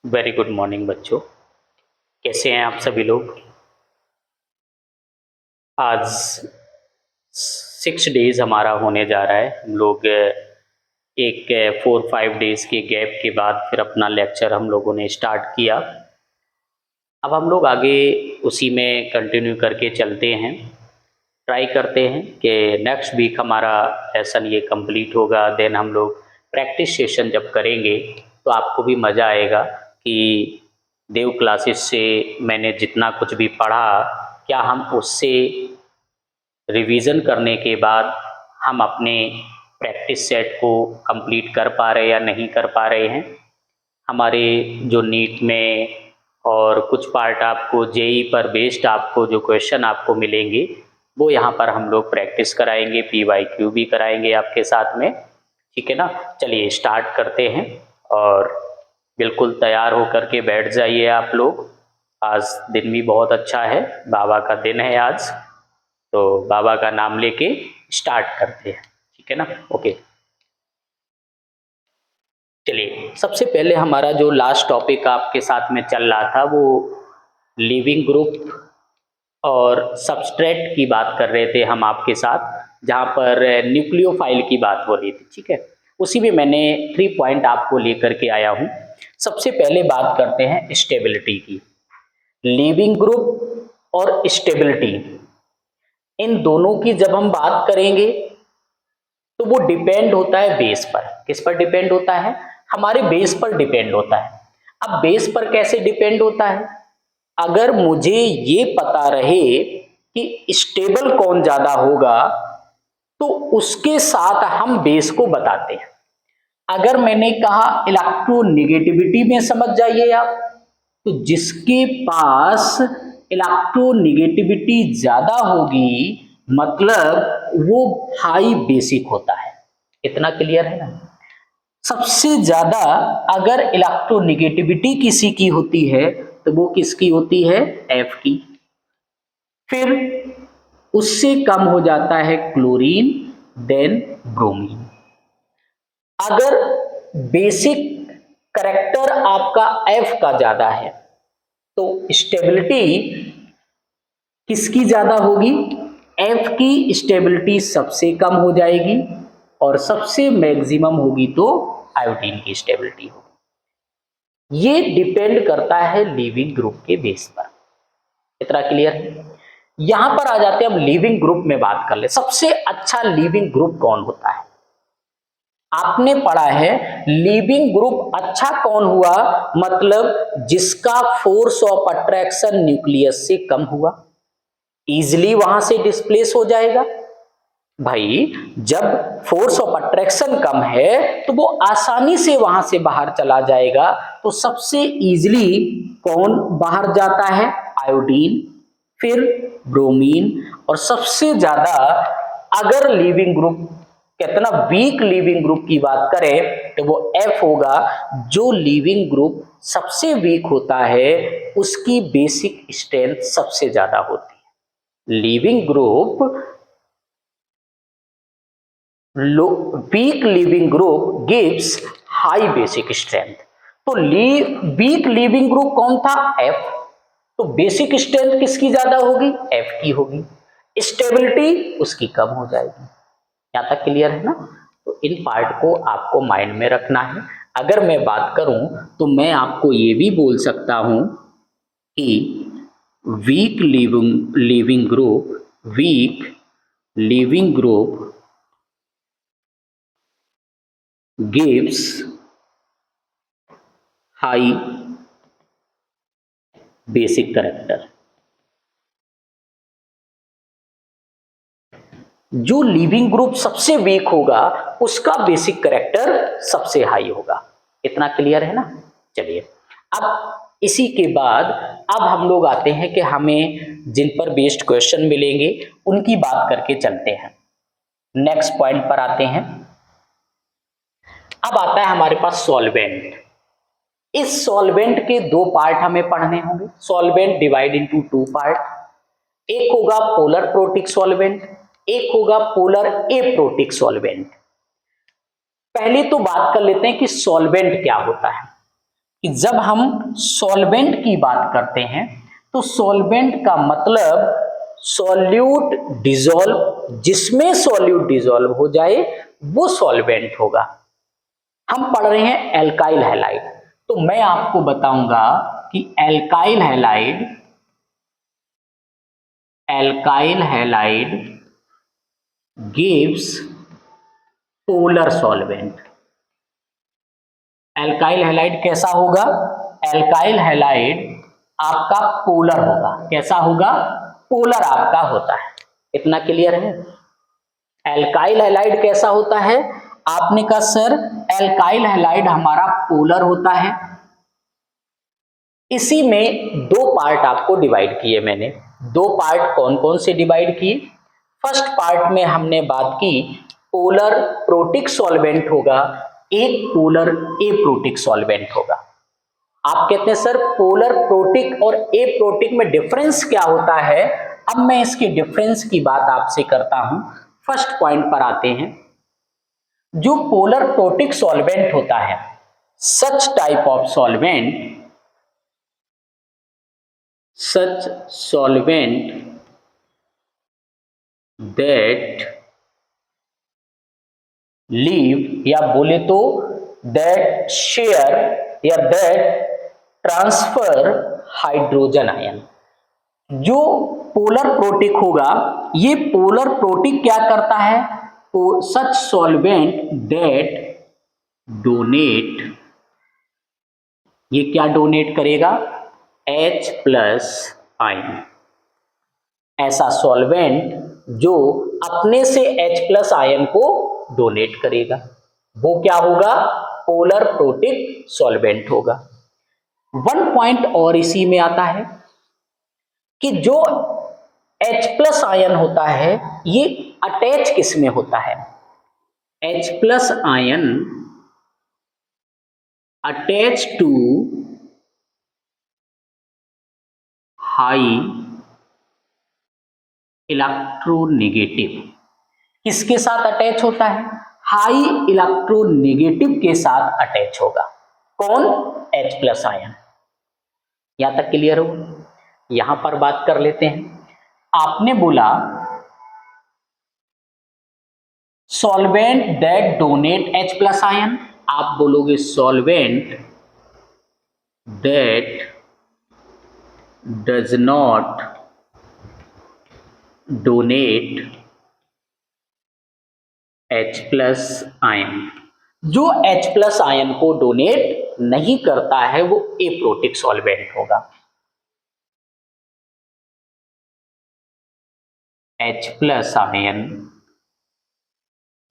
Very good morning बच्चों। कैसे हैं आप सभी लोग। आज 6 डेज हमारा होने जा रहा है। हम लोग एक 4-5 डेज के गैप के बाद फिर अपना लेक्चर हम लोगों ने स्टार्ट किया। अब हम लोग आगे उसी में कंटिन्यू करके चलते हैं। ट्राई करते हैं कि नेक्स्ट वीक हमारा लेसन ये कंप्लीट होगा। देन हम लोग प्रैक्टिस सेशन जब करेंगे तो आपको भी मज़ा आएगा कि देव क्लासेस से मैंने जितना कुछ भी पढ़ा, क्या हम उससे रिवीजन करने के बाद हम अपने प्रैक्टिस सेट को कंप्लीट कर पा रहे या नहीं कर पा रहे हैं। हमारे जो नीट में और कुछ पार्ट आपको जेई पर बेस्ड आपको जो क्वेश्चन आपको मिलेंगे वो यहाँ पर हम लोग प्रैक्टिस कराएंगे, PYQ भी कराएंगे आपके साथ में। ठीक है ना। चलिए स्टार्ट करते हैं और बिल्कुल तैयार होकर के बैठ जाइए आप लोग। आज दिन भी बहुत अच्छा है, बाबा का दिन है आज, तो बाबा का नाम लेके स्टार्ट करते हैं। ठीक है ना। ओके, चलिए सबसे पहले हमारा जो लास्ट टॉपिक आपके साथ में चल रहा था वो लिविंग ग्रुप और सबस्ट्रेट की बात कर रहे थे हम आपके साथ, जहाँ पर न्यूक्लियोफाइल की बात हो रही थी। ठीक है, उसी में मैंने 3 पॉइंट आपको लेकर के आया हूँ। सबसे पहले बात करते हैं स्टेबिलिटी की। लिविंग ग्रुप और स्टेबिलिटी, इन दोनों की जब हम बात करेंगे तो वो डिपेंड होता है बेस पर। किस पर डिपेंड होता है? हमारे बेस पर डिपेंड होता है। अब बेस पर कैसे डिपेंड होता है? अगर मुझे ये पता रहे कि स्टेबल कौन ज्यादा होगा तो उसके साथ हम बेस को बताते हैं। अगर मैंने कहा इलेक्ट्रोनेगेटिविटी में समझ जाइए आप, तो जिसके पास इलेक्ट्रोनेगेटिविटी ज्यादा होगी मतलब वो हाई बेसिक होता है। इतना क्लियर है ना। सबसे ज्यादा अगर इलेक्ट्रोनेगेटिविटी किसी की होती है तो वो किसकी होती है? F की। फिर उससे कम हो जाता है क्लोरीन, देन ब्रोमीन। अगर बेसिक करैक्टर आपका F का ज्यादा है तो स्टेबिलिटी किसकी ज्यादा होगी? F की स्टेबिलिटी सबसे कम हो जाएगी और सबसे मैक्सिमम होगी तो आयोडीन की स्टेबिलिटी होगी। ये डिपेंड करता है लिविंग ग्रुप के बेस पर। इतना क्लियर है। यहां पर आ जाते हैं हम लिविंग ग्रुप में बात कर ले। सबसे अच्छा लिविंग ग्रुप कौन होता है? आपने पढ़ा है लिविंग ग्रुप अच्छा कौन हुआ, मतलब जिसका फोर्स ऑफ अट्रैक्शन न्यूक्लियस से कम हुआ, इजिली वहां से डिस्प्लेस हो जाएगा। भाई जब फोर्स ऑफ अट्रैक्शन कम है तो वो आसानी से वहां से बाहर चला जाएगा। तो सबसे इजिली कौन बाहर जाता है? आयोडीन, फिर ब्रोमीन, और सबसे ज्यादा अगर लिविंग ग्रुप कितना वीक लिविंग ग्रुप की बात करें तो वो F होगा। जो लिविंग ग्रुप सबसे वीक होता है उसकी बेसिक स्ट्रेंथ सबसे ज्यादा होती है। Leaving group weak leaving group gives high basic strength. तो वीक लिविंग ग्रुप कौन था? F। तो बेसिक स्ट्रेंथ किसकी ज्यादा होगी? F की होगी। स्टेबिलिटी उसकी कम हो जाएगी। यहां तक क्लियर है ना। तो इन पार्ट को आपको माइंड में रखना है। अगर मैं बात करूं तो मैं आपको ये भी बोल सकता हूं कि weak leaving group gives high basic character। जो लिविंग ग्रुप सबसे वीक होगा उसका बेसिक कैरेक्टर सबसे हाई होगा। इतना क्लियर है ना। चलिए अब इसी के बाद अब हम लोग आते हैं कि हमें जिन पर बेस्ड क्वेश्चन मिलेंगे उनकी बात करके चलते हैं। नेक्स्ट पॉइंट पर आते हैं। अब आता है हमारे पास सॉल्वेंट। इस सॉल्वेंट के 2 पार्ट हमें पढ़ने होंगे। Solvent divide into 2 part. एक होगा पोलर प्रोटिक सॉल्वेंट, एक होगा पोलर एप्रोटिक सॉल्वेंट। पहले तो बात कर लेते हैं कि सॉल्वेंट क्या होता है। कि जब हम सॉल्वेंट की बात करते हैं तो सॉल्वेंट का मतलब सॉल्यूट डिसॉल्व, जिसमें सॉल्यूट डिसॉल्व हो जाए वो सॉल्वेंट होगा। हम पढ़ रहे हैं एल्काइल हैलाइड, तो मैं आपको बताऊंगा कि alkyl halide gives polar solvent. Alkyl halide कैसा होगा? एल्काइल हैलाइड आपका पोलर होगा। कैसा होगा? पोलर आपका होता है। इतना क्लियर है? एल्काइल हैलाइड कैसा होता है? आपने कहा सर एल्काइल हैलाइड हमारा पोलर होता है। इसी में दो पार्ट आपको डिवाइड किए मैंने। दो पार्ट कौन कौन से डिवाइड किए? फर्स्ट पार्ट में हमने बात की पोलर प्रोटिक सॉल्वेंट होगा, एक पोलर एप्रोटिक सॉल्वेंट होगा। आप कहते हैं सर पोलर प्रोटिक और एप्रोटिक में डिफरेंस क्या होता है? अब मैं इसके डिफरेंस की बात आपसे करता हूं। फर्स्ट पॉइंट पर आते हैं। जो पोलर प्रोटिक सॉल्वेंट होता है, such type of solvent that leave या बोले तो दैट शेयर या दैट ट्रांसफर हाइड्रोजन आयन। जो पोलर प्रोटिक होगा, ये पोलर प्रोटिक क्या करता है? सच सॉल्वेंट दैट डोनेट, ये क्या डोनेट करेगा? H+ ion. ऐसा सॉल्वेंट जो अपने से H+ आयन को डोनेट करेगा वो क्या होगा? पोलर प्रोटिक सॉल्वेंट होगा। वन पॉइंट और इसी में आता है कि जो H+ आयन होता है ये अटैच किस में होता है? H+ ion attach to high electronegative. किसके साथ अटैच होता है? हाई इलेक्ट्रोनेगेटिव के साथ अटैच होगा। कौन? H+ ion. यहां तक क्लियर हो? यहां पर बात कर लेते हैं। आपने बोला solvent that donate H+ ion, आप बोलोगे solvent that does not donate H+ ion. जो H+ आयन को डोनेट नहीं करता है वो एप्रोटिक सॉल्वेंट होगा। H+ ion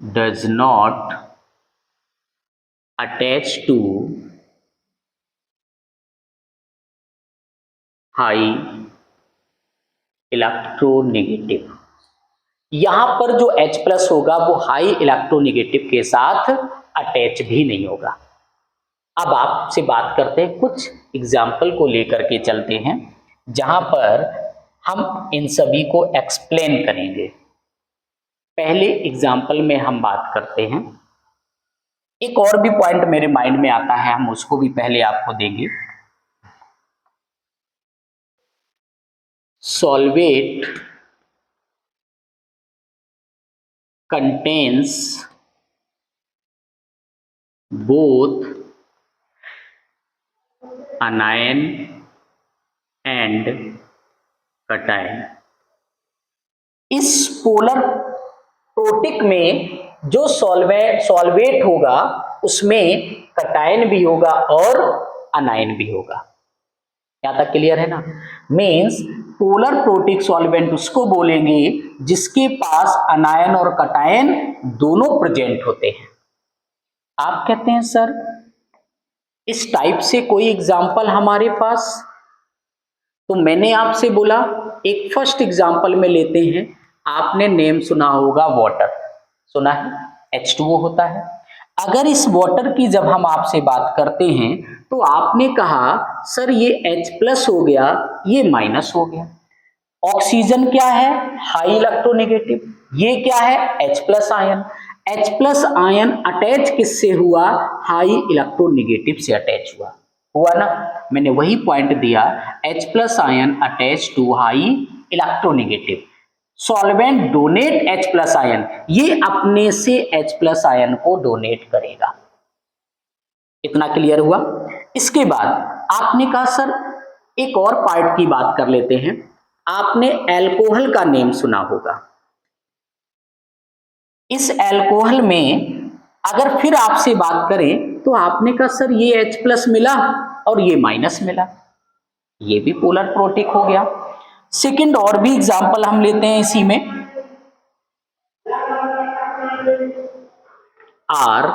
does not attach to high electronegative. यहां पर जो H+ होगा वो हाई इलेक्ट्रोनेगेटिव के साथ अटैच भी नहीं होगा। अब आपसे बात करते हैं, कुछ एग्जाम्पल को लेकर के चलते हैं जहां पर हम इन सभी को एक्सप्लेन करेंगे। पहले एग्जाम्पल में हम बात करते हैं। एक और भी पॉइंट मेरे माइंड में आता है, हम उसको भी पहले आपको देंगे। Solvate contains both anion and cation। इस पोलर प्रोटिक में जो सॉल्वेट होगा उसमें कटायन भी होगा और अनायन भी होगा। यहां तक क्लियर है ना? मीन्स पोलर प्रोटिक सॉल्वेंट उसको बोलेंगे जिसके पास अनायन और कटायन दोनों प्रेजेंट होते हैं। आप कहते हैं सर इस टाइप से कोई एग्जाम्पल हमारे पास? तो मैंने आपसे बोला एक फर्स्ट एग्जाम्पल में लेते हैं। आपने नेम सुना होगा वाटर, सुना है? H2O होता है। अगर इस वाटर की जब हम आपसे बात करते हैं तो आपने कहा सर ये H+ हो गया, ये माइनस हो गया। ऑक्सीजन क्या है? High electronegative. ये क्या है? H+ ion. H+ ion attach किससे हुआ? हाई इलेक्ट्रोनेगेटिव से अटैच हुआ। हुआ ना, मैंने वही पॉइंट दिया, H plus ion attach to high electronegative, solvent donate H plus ion, ये अपने से H प्लस आयन को डोनेट करेगा। इतना क्लियर हुआ। इसके बाद आपने कहा सर एक और पार्ट की बात कर लेते हैं, आपने अल्कोहल का नेम सुना होगा। इस अल्कोहल में अगर फिर आपसे बात करें तो आपने कहा सर ये H प्लस मिला और ये माइनस मिला, ये भी पोलर प्रोटिक हो गया। सेकंड और भी एग्जांपल हम लेते हैं इसी में, R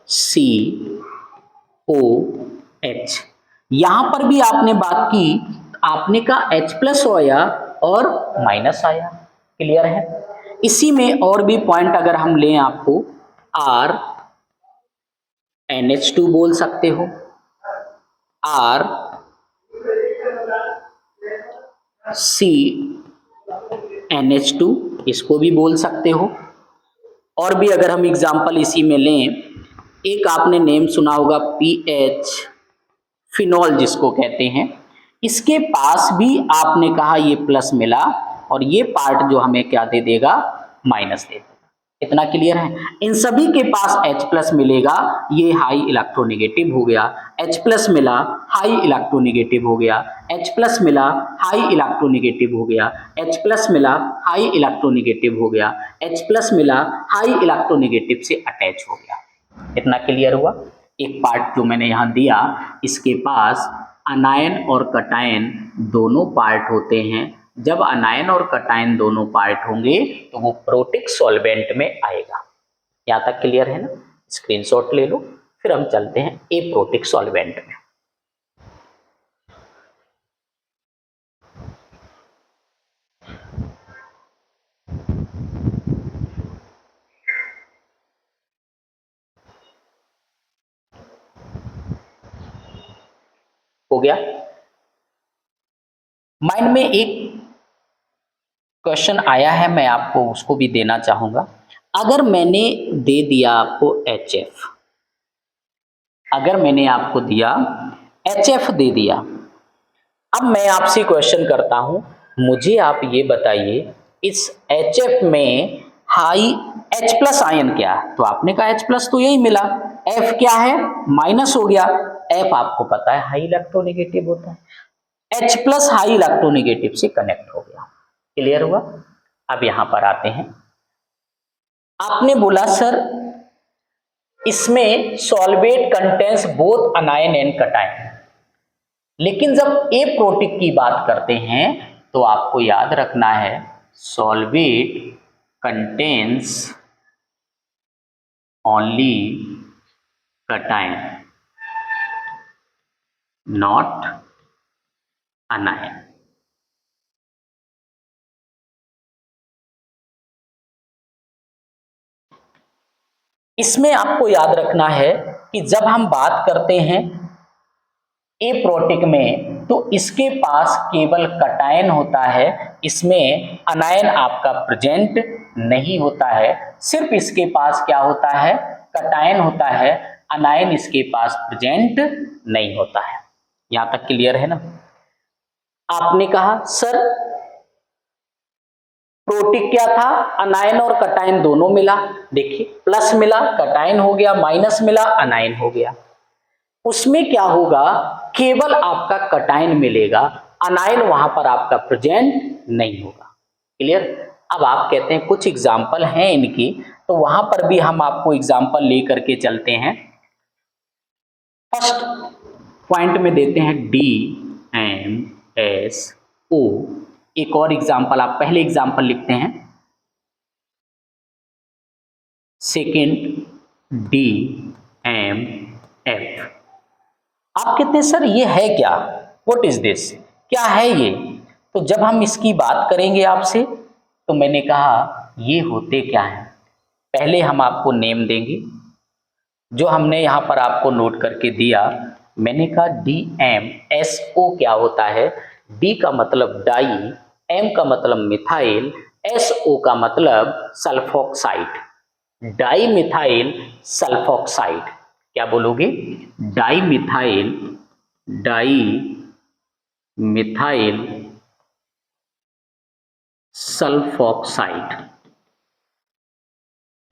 C O H, यहां पर भी आपने बात की, आपने कहा H प्लस आया और माइनस आया, क्लियर है। इसी में और भी पॉइंट अगर हम लें आपको, R NH2 बोल सकते हो, R C NH2 इसको भी बोल सकते हो। और भी अगर हम एग्जांपल इसी में लें, एक आपने नेम सुना होगा PH फिनॉल जिसको कहते हैं, इसके पास भी आपने कहा ये प्लस मिला और ये पार्ट जो हमें क्या दे देगा, माइनस दे देगा। इतना क्लियर है। इन सभी के पास H प्लस मिलेगा, ये हाई इलेक्ट्रोनेगेटिव हो गया, H प्लस मिला हाई इलेक्ट्रोनेगेटिव हो गया, H प्लस मिला हाई इलेक्ट्रोनेगेटिव हो गया, H प्लस मिला हाई इलेक्ट्रोनेगेटिव हो गया, H प्लस मिला हाई इलेक्ट्रोनेगेटिव से अटैच हो गया। इतना क्लियर हुआ। एक पार्ट जो मैंने यहां दिया, इसके पास अनायन और कटायन दोनों पार्ट होते हैं। जब अनायन और कटायन दोनों पार्ट होंगे तो वो प्रोटिक सॉल्वेंट में आएगा। यहां तक क्लियर है ना, स्क्रीनशॉट ले लो, फिर हम चलते हैं एप्रोटिक सॉल्वेंट में। हो गया। माइंड में एक क्वेश्चन आया है, मैं आपको उसको भी देना चाहूंगा। अगर मैंने दे दिया आपको HF, अगर मैंने आपको दिया HF दे दिया, अब मैं आपसे क्वेश्चन करता हूं, मुझे आप ये बताइए इस HF में हाई H प्लस आयन क्या है? तो आपने कहा H प्लस तो यही मिला, F क्या है, माइनस हो गया। F आपको पता है हाई इलेक्ट्रोनेगेटिव होता है, H प्लस हाई इलेक्ट्रोनेगेटिव से कनेक्ट हो गया। क्लियर हुआ। अब यहां पर आते हैं, आपने बोला सर इसमें solvate contains both अनायन and cation, लेकिन जब एप्रोटिक की बात करते हैं तो आपको याद रखना है solvate contains only cation not अनायन। इसमें आपको याद रखना है कि जब हम बात करते हैं एप्रोटिक में तो इसके पास केवल कटायन होता है, इसमें अनायन आपका प्रेजेंट नहीं होता है। सिर्फ इसके पास क्या होता है, कटायन होता है, अनायन इसके पास प्रेजेंट नहीं होता है। यहां तक क्लियर है ना। आपने कहा सर प्रोटिक क्या था, अनायन और कटायन दोनों मिला, देखिए प्लस मिला कटायन हो गया, माइनस मिला अनायन हो गया। उसमें क्या होगा, केवल आपका कटायन मिलेगा, अनायन वहां पर आपका प्रेजेंट नहीं होगा। क्लियर। अब आप कहते हैं कुछ एग्जाम्पल हैं इनकी, तो वहां पर भी हम आपको एग्जाम्पल लेकर के चलते हैं। फर्स्ट पॉइंट में देते हैं DMSO। एक और एग्जाम्पल, आप पहले एग्जाम्पल लिखते हैं, सेकेंड DMF। आप कहते हैं सर ये है क्या, व्हाट इज दिस, क्या है ये। तो जब हम इसकी बात करेंगे आपसे तो मैंने कहा ये होते क्या हैं, पहले हम आपको नेम देंगे जो हमने यहां पर आपको नोट करके दिया। मैंने कहा DMSO क्या होता है, D का मतलब डाई, M का मतलब मिथाइल, SO का मतलब सल्फोक्साइड, डाई मिथाइल सल्फोक्साइड। क्या बोलोगे? Di methyl sulphoxide.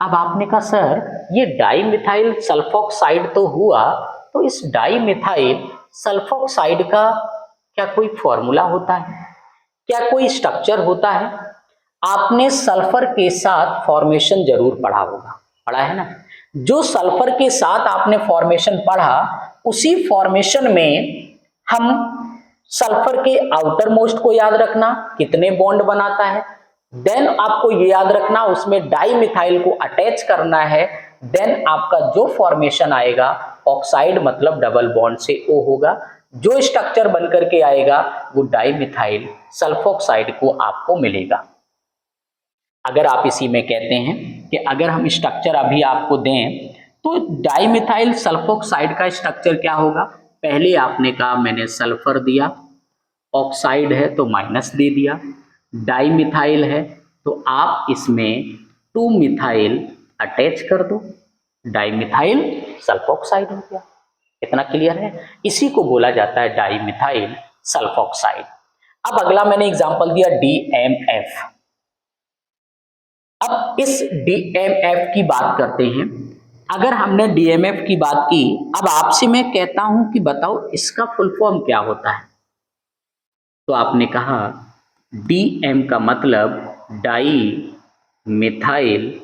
अब आपने कहा सर ये डाई मिथाइल सल्फोक्साइड तो हुआ, तो इस डाई मिथाइल सल्फोक्साइड का क्या कोई फॉर्मूला होता है, क्या कोई स्ट्रक्चर होता है? आपने सल्फर के साथ फॉर्मेशन जरूर पढ़ा होगा, पढ़ा है ना? जो सल्फर के साथ आपने फॉर्मेशन पढ़ा, उसी फॉर्मेशन में हम सल्फर के आउटर मोस्ट को याद रखना कितने बॉन्ड बनाता है, देन आपको ये याद रखना उसमें डाई मिथाइल को अटैच करना है, देन आपका जो फॉर्मेशन आएगा ऑक्साइड मतलब डबल बॉन्ड से O होगा, जो स्ट्रक्चर बनकर के आएगा वो डाई मिथाइल सल्फोक्साइड को आपको मिलेगा। अगर आप इसी में कहते हैं कि अगर हम स्ट्रक्चर अभी आपको दें तो डाई मिथाइल सल्फोक्साइड का स्ट्रक्चर क्या होगा? पहले आपने कहा मैंने सल्फर दिया, ऑक्साइड है तो माइनस दे दिया, डाई मिथाइल है तो आप इसमें 2 मिथाइल अटैच कर दो, डाई मिथाइल सल्फोक्साइड हो गया। इतना क्लियर है? इसी को बोला जाता है डाई मिथाइल सल्फोक्साइड। अब अगला मैंने एग्जांपल दिया DMF। अब इस DMF की बात करते हैं। अगर हमने DMF की बात की, अब आपसे मैं कहता हूं कि बताओ इसका फुल फॉर्म क्या होता है, तो आपने कहा DM का मतलब di methyl,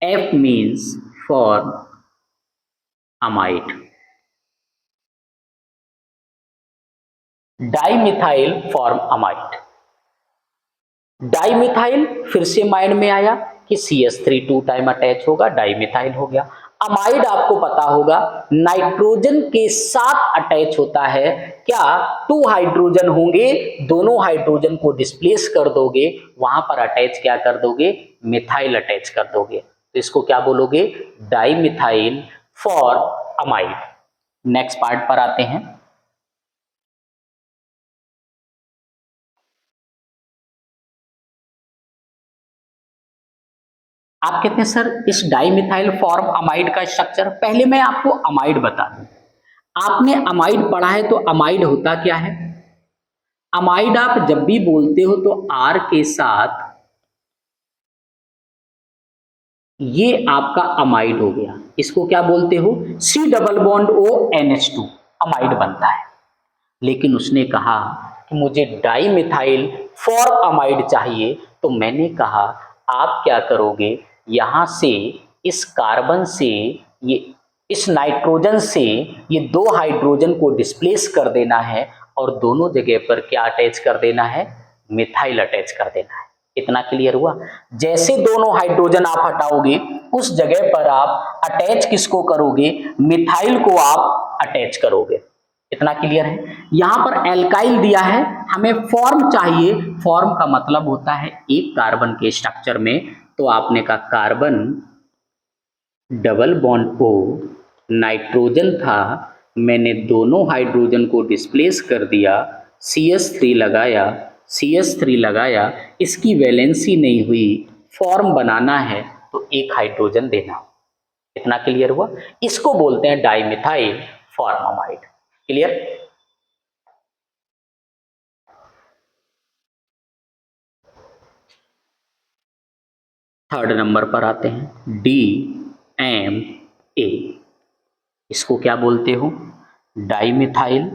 F means for amide, di methyl form amide. Di methyl फिर से माइंड में आया कि CH3 2 टाइम अटैच होगा, डाई मिथाइल हो गया। अमाइड आपको पता होगा नाइट्रोजन के साथ अटैच होता है, क्या 2 हाइड्रोजन होंगे, दोनों हाइड्रोजन को डिस्प्लेस कर दोगे, वहां पर अटैच क्या कर दोगे? मिथाइल अटैच कर दोगे, तो इसको क्या बोलोगे? Di methyl for amide. Next part पर आते हैं। आप कहते हैं सर इस डाइमिथाइल फॉर्म अमाइड का स्ट्रक्चर, पहले मैं आपको अमाइड बता दूं। आपने अमाइड पढ़ा है तो अमाइड होता क्या है? अमाइड आप जब भी बोलते हो तो R के साथ ये आपका अमाइड हो गया, इसको क्या बोलते हो? C double bond O NH2 amide बनता है। लेकिन उसने कहा कि मुझे डाइमिथाइल फॉर्म अमाइड चाहिए, तो मैंने कहा आप क्या करोगे, यहां से इस कार्बन से ये इस नाइट्रोजन से ये 2 हाइड्रोजन को डिस्प्लेस कर देना है और दोनों जगह पर क्या अटैच कर देना है? मिथाइल अटैच कर देना है। इतना क्लियर हुआ? जैसे दोनों हाइड्रोजन आप हटाओगे उस जगह पर आप अटैच किसको करोगे? मिथाइल को आप अटैच करोगे। इतना क्लियर है? यहां पर एल्काइल दिया है, हमें फॉर्म चाहिए, फॉर्म का मतलब होता है एक कार्बन के स्ट्रक्चर में, तो आपने कहा carbon double bond O nitrogen था, मैंने दोनों हाइड्रोजन को डिस्प्लेस कर दिया, CH3 लगाया, इसकी वैलेंसी नहीं हुई, फॉर्म बनाना है तो एक हाइड्रोजन देना। इतना क्लियर हुआ? इसको बोलते हैं dimethyl formamide. Clear? Third number पर आते हैं DMA। इसको क्या बोलते हो? Dimethyl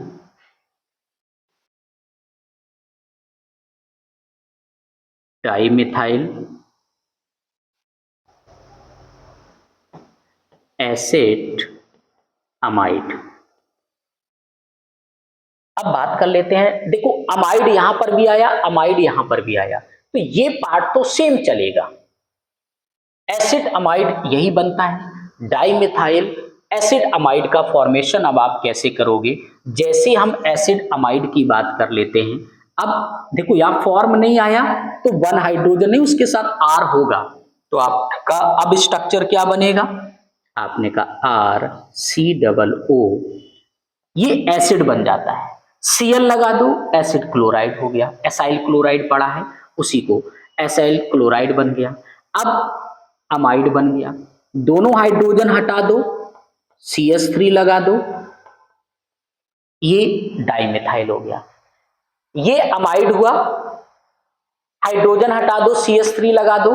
acid amide. अब बात कर लेते हैं, देखो अमाइड यहां पर भी आया, अमाइड यहां पर भी आया, तो ये पार्ट तो सेम चलेगा। एसिड अमाइड यही बनता है। डाइमिथाइल एसिड अमाइड का फॉर्मेशन अब आप कैसे करोगे? जैसे हम एसिड अमाइड की बात कर लेते हैं, अब देखो यहां फॉर्म नहीं आया तो 1 हाइड्रोजन नहीं, उसके साथ R होगा, तो आपका अब स्ट्रक्चर क्या बनेगा? आपने कहा RCOO, ये एसिड बन जाता है। Cl लगा दो, एसिड क्लोराइड हो गया। एसाइल क्लोराइड पड़ा है, उसी को एसाइल क्लोराइड बन गया। अब अमाइड बन गया। दोनों हाइड्रोजन हटा दो, CH3 लगा दो, ये डाइमिथाइल हो गया। ये अमाइड हुआ, हाइड्रोजन हटा दो, CH3 लगा दो,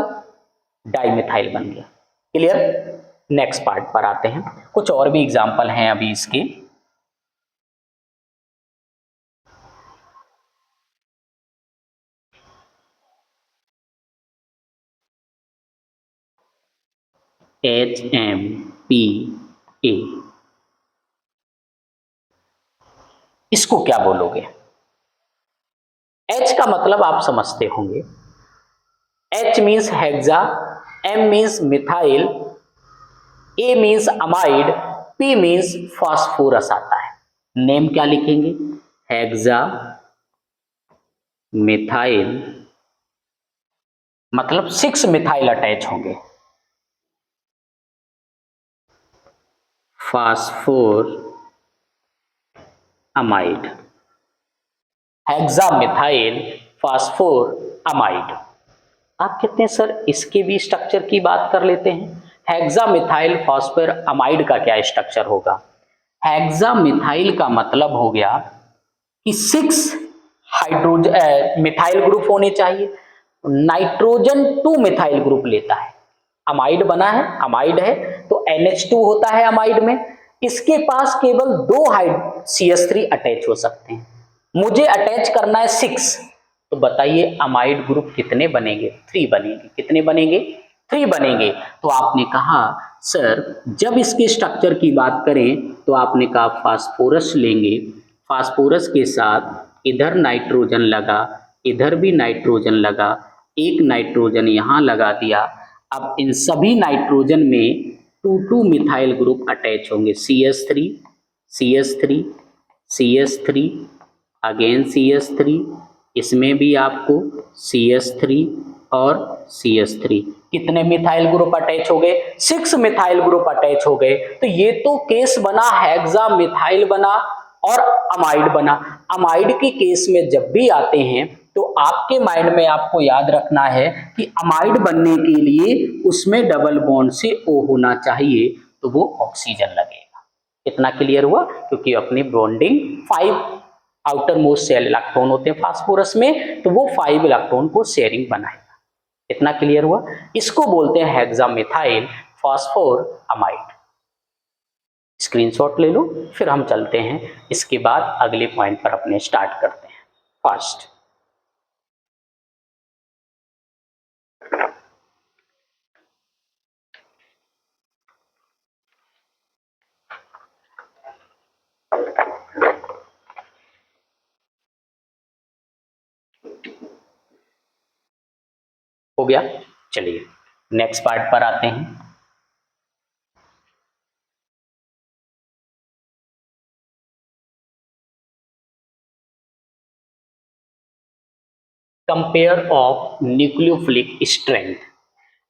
डाइमिथाइल बन गया। क्लियर? नेक्स्ट पार्ट पर आते हैं, कुछ और भी एग्जांपल हैं अभी इसके। HMPA, इसको क्या बोलोगे? H का मतलब आप समझते होंगे, H means hexa, M means methyl, A means amide, P means phosphorus आता है। नेम क्या लिखेंगे? हेक्सा मिथाइल, मतलब 6 मिथाइल अटैच होंगे। Phosphor amide, hexa methyl phosphor amide. आप कहते हैं सर इसके भी स्ट्रक्चर की बात कर लेते हैं। हेक्सा मिथाइल फास्फोर अमाइड का क्या स्ट्रक्चर होगा? हेक्सा मिथाइल का मतलब हो गया कि 6 हाइड्रोजन मिथाइल ग्रुप होने चाहिए, नाइट्रोजन 2 मिथाइल ग्रुप लेता है, अमाइड बना है, अमाइड है तो NH2 होता है अमाइड में, इसके पास केवल 2 CH3 अटैच हो सकते हैं, मुझे अटैच करना है 6, तो बताइए अमाइड ग्रुप कितने बनेंगे? 3 बनेंगे। कितने बनेंगे? 3 बनेंगे। तो आपने कहा सर जब इसके स्ट्रक्चर की बात करें तो आपने कहा फास्फोरस लेंगे, फास्फोरस के साथ इधर नाइट्रोजन लगा, इधर भी नाइट्रोजन लगा, एक नाइट्रोजन यहां लगा दिया। अब इन सभी नाइट्रोजन में 2 मिथाइल ग्रुप अटैच होंगे, CH3 CH3 CH3 again CH3, इसमें भी आपको CH3 और CH3, कितने मिथाइल ग्रुप अटैच हो गए? 6 मिथाइल ग्रुप अटैच हो गए। तो ये तो केस बना हेक्सा मिथाइल बना और अमाइड बना। अमाइड के केस में जब भी आते हैं तो आपके माइंड में आपको याद रखना है कि अमाइड बनने के लिए उसमें डबल बॉन्ड से O होना चाहिए, तो वो ऑक्सीजन लगेगा। इतना क्लियर हुआ? क्योंकि अपनी bonding 5 outer most shell electron होते हैं फास्फोरस में, तो वो 5 इलेक्ट्रॉन को शेयरिंग बनाएगा। इतना क्लियर हुआ? इसको बोलते हैं hexa methyl phosphor amide. Screenshot ले लो, फिर हम चलते हैं इसके बाद अगले पॉइंट पर अपने स्टार्ट करते हैं। फर्स्ट हो गया। चलिए नेक्स्ट पार्ट पर आते हैं। Compare of nucleophilic strength.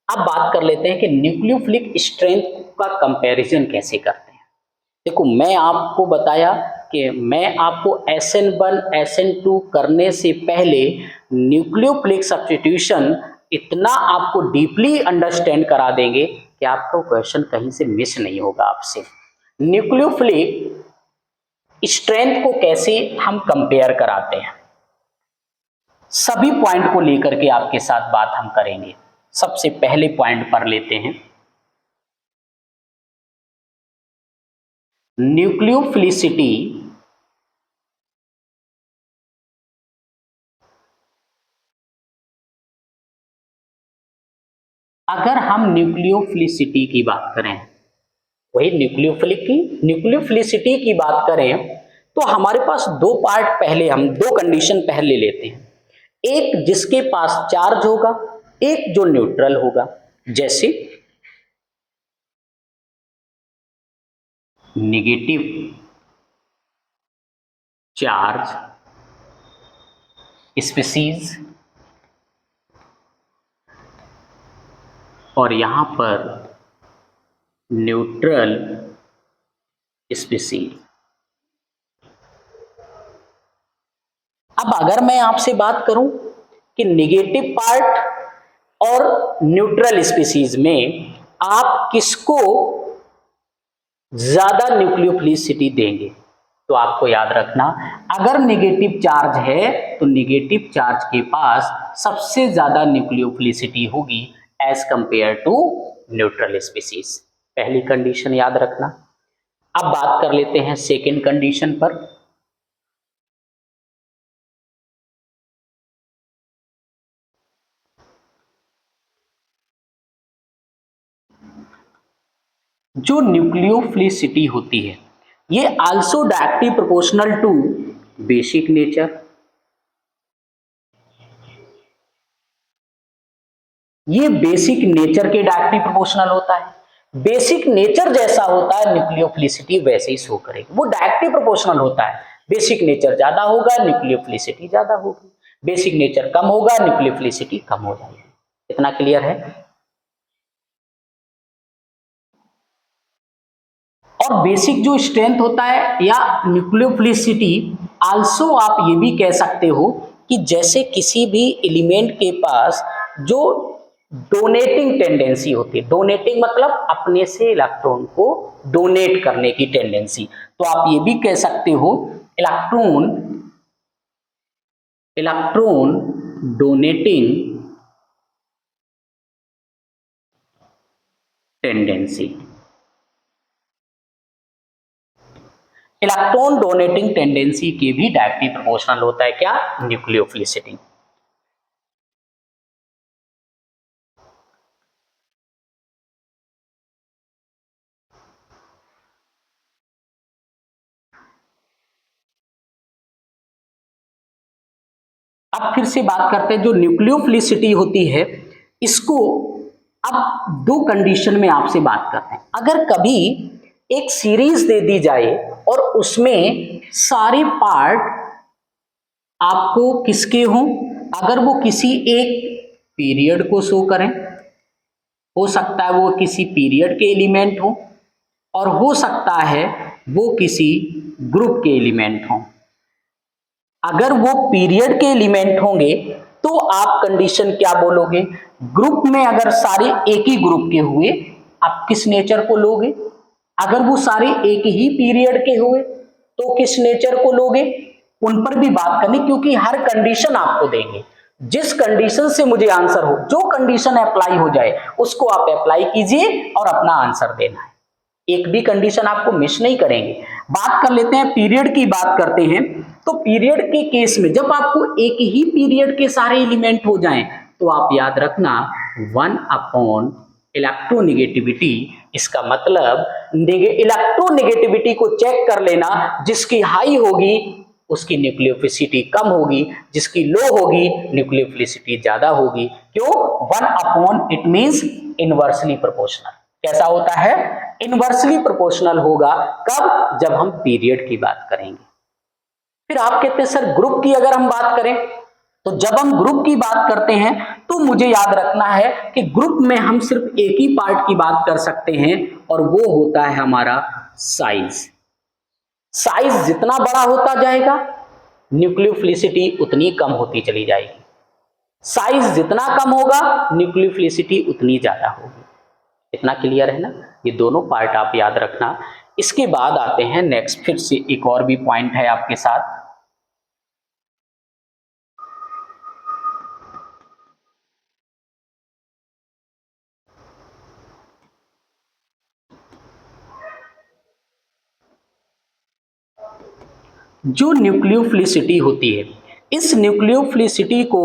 अब बात कर लेते हैं कि न्यूक्लियोफिलिक स्ट्रेंथ का कंपैरिजन कैसे करते हैं। देखो मैं आपको बताया कि मैं आपको SN1 SN2 करने से पहले न्यूक्लियोफिलिक सब्स्टिट्यूशन इतना आपको डीपली अंडरस्टैंड करा देंगे कि आपका क्वेश्चन कहीं से मिस नहीं होगा आपसे। न्यूक्लियोफिलिक स्ट्रेंथ को कैसे हम कंपेयर कराते हैं, सभी पॉइंट को लेकर के आपके साथ बात हम करेंगे। सबसे पहले पॉइंट पर लेते हैं न्यूक्लियोफिलिसिटी अगर हम न्यूक्लियोफिलिसिटी की बात करें, वही न्यूक्लियोफिलिसिटी की बात करें तो हमारे पास 2 पार्ट पहले, हम 2 कंडीशन पहले लेते हैं। एक जिसके पास चार्ज होगा, एक जो न्यूट्रल होगा। जैसे नेगेटिव चार्ज स्पीसीज और यहां पर न्यूट्रल स्पीसीज। अब अगर मैं आपसे बात करूं कि नेगेटिव पार्ट और न्यूट्रल स्पीसीज में आप किसको ज्यादा न्यूक्लियोफिलिसिटी देंगे। तो आपको याद रखना, अगर नेगेटिव चार्ज है तो नेगेटिव चार्ज के पास सबसे ज्यादा न्यूक्लियोफिलिसिटी होगी as compare to neutral species. पहली कंडीशन याद रखना। अब बात कर लेते हैं सेकेंड कंडीशन पर। जो न्यूक्लियोफिलिसिटी होती है ये also directly proportional to basic nature. ये बेसिक नेचर के डायरेक्टली प्रोपोर्शनल होता है। बेसिक नेचर जैसा होता है न्यूक्लियोफिलिसिटी वैसे ही शो करेगी, वो डायरेक्टली प्रोपोर्शनल होता है। बेसिक नेचर ज्यादा होगा न्यूक्लियोफिलिसिटी ज्यादा होगी, बेसिक नेचर कम होगा न्यूक्लियोफिलिसिटी कम हो जाएगी। इतना क्लियर है? और बेसिक जो स्ट्रेंथ होता है या न्यूक्लियोफिलिसिटी, आल्सो आप ये भी कह सकते हो कि जैसे किसी भी एलिमेंट के पास जो डोनेटिंग टेंडेंसी होती है, डोनेटिंग मतलब अपने से इलेक्ट्रॉन को डोनेट करने की टेंडेंसी, तो आप ये भी कह सकते हो electron donating tendency. Electron donating tendency के भी डायरेक्टली प्रोपोर्शनल होता है क्या? न्यूक्लियोफिलिसिटी। अब फिर से बात करते हैं जो न्यूक्लियोफिलिसिटी होती है, इसको अब दो कंडीशन में आपसे बात करते हैं। अगर कभी एक सीरीज दे दी जाए और उसमें सारे पार्ट आपको किसके हों, अगर वो किसी एक पीरियड को शो करें, हो सकता है वो किसी पीरियड के एलिमेंट हो और हो सकता है वो किसी ग्रुप के एलिमेंट हों। अगर वो पीरियड के एलिमेंट होंगे तो आप कंडीशन क्या बोलोगे? ग्रुप में अगर सारे एक ही ग्रुप के हुए आप किस नेचर को लोगे? अगर वो सारे एक ही पीरियड के हुए तो किस नेचर को लोगे? उन पर भी बात करनी, क्योंकि हर कंडीशन आपको देंगे। जिस कंडीशन से मुझे आंसर हो, जो कंडीशन अप्लाई हो जाए उसको आप अप्लाई कीजिए और अपना आंसर देना है। एक भी कंडीशन आपको मिस नहीं करेंगे। बात कर लेते हैं पीरियड की, बात करते हैं तो पीरियड के केस में जब आपको एक ही पीरियड के सारे एलिमेंट हो जाएं तो आप याद रखना 1 अपॉन इलेक्ट्रोनेगेटिविटी। इसका मतलब इलेक्ट्रोनेगेटिविटी को चेक कर लेना, जिसकी हाई होगी उसकी न्यूक्लियोफिलिसिटी कम होगी, जिसकी लो होगी न्यूक्लियोफिलिसिटी ज्यादा होगी। क्यों? 1 upon it means inversely proportional. कैसा होता है? इनवर्सली प्रोपोर्शनल होगा। कब? जब हम पीरियड की बात करेंगे। फिर आप कहते हैं सर ग्रुप की अगर हम बात करें, तो जब हम ग्रुप की बात करते हैं तो मुझे याद रखना है कि ग्रुप में हम सिर्फ एक ही पार्ट की बात कर सकते हैं और वो होता है हमारा साइज। साइज जितना बड़ा होता जाएगा न्यूक्लियोफिलिसिटी उतनी कम होती चली जाएगी। साइज जितना कम होगा न्यूक्लियोफिलिसिटी उतनी ज्यादा होगी। इतना क्लियर है ना? ये दोनों पार्ट आप याद रखना। इसके बाद आते हैं नेक्स्ट, फिर से एक और भी पॉइंट है आपके साथ। जो न्यूक्लियोफिलिसिटी होती है, इस न्यूक्लियोफिलिसिटी को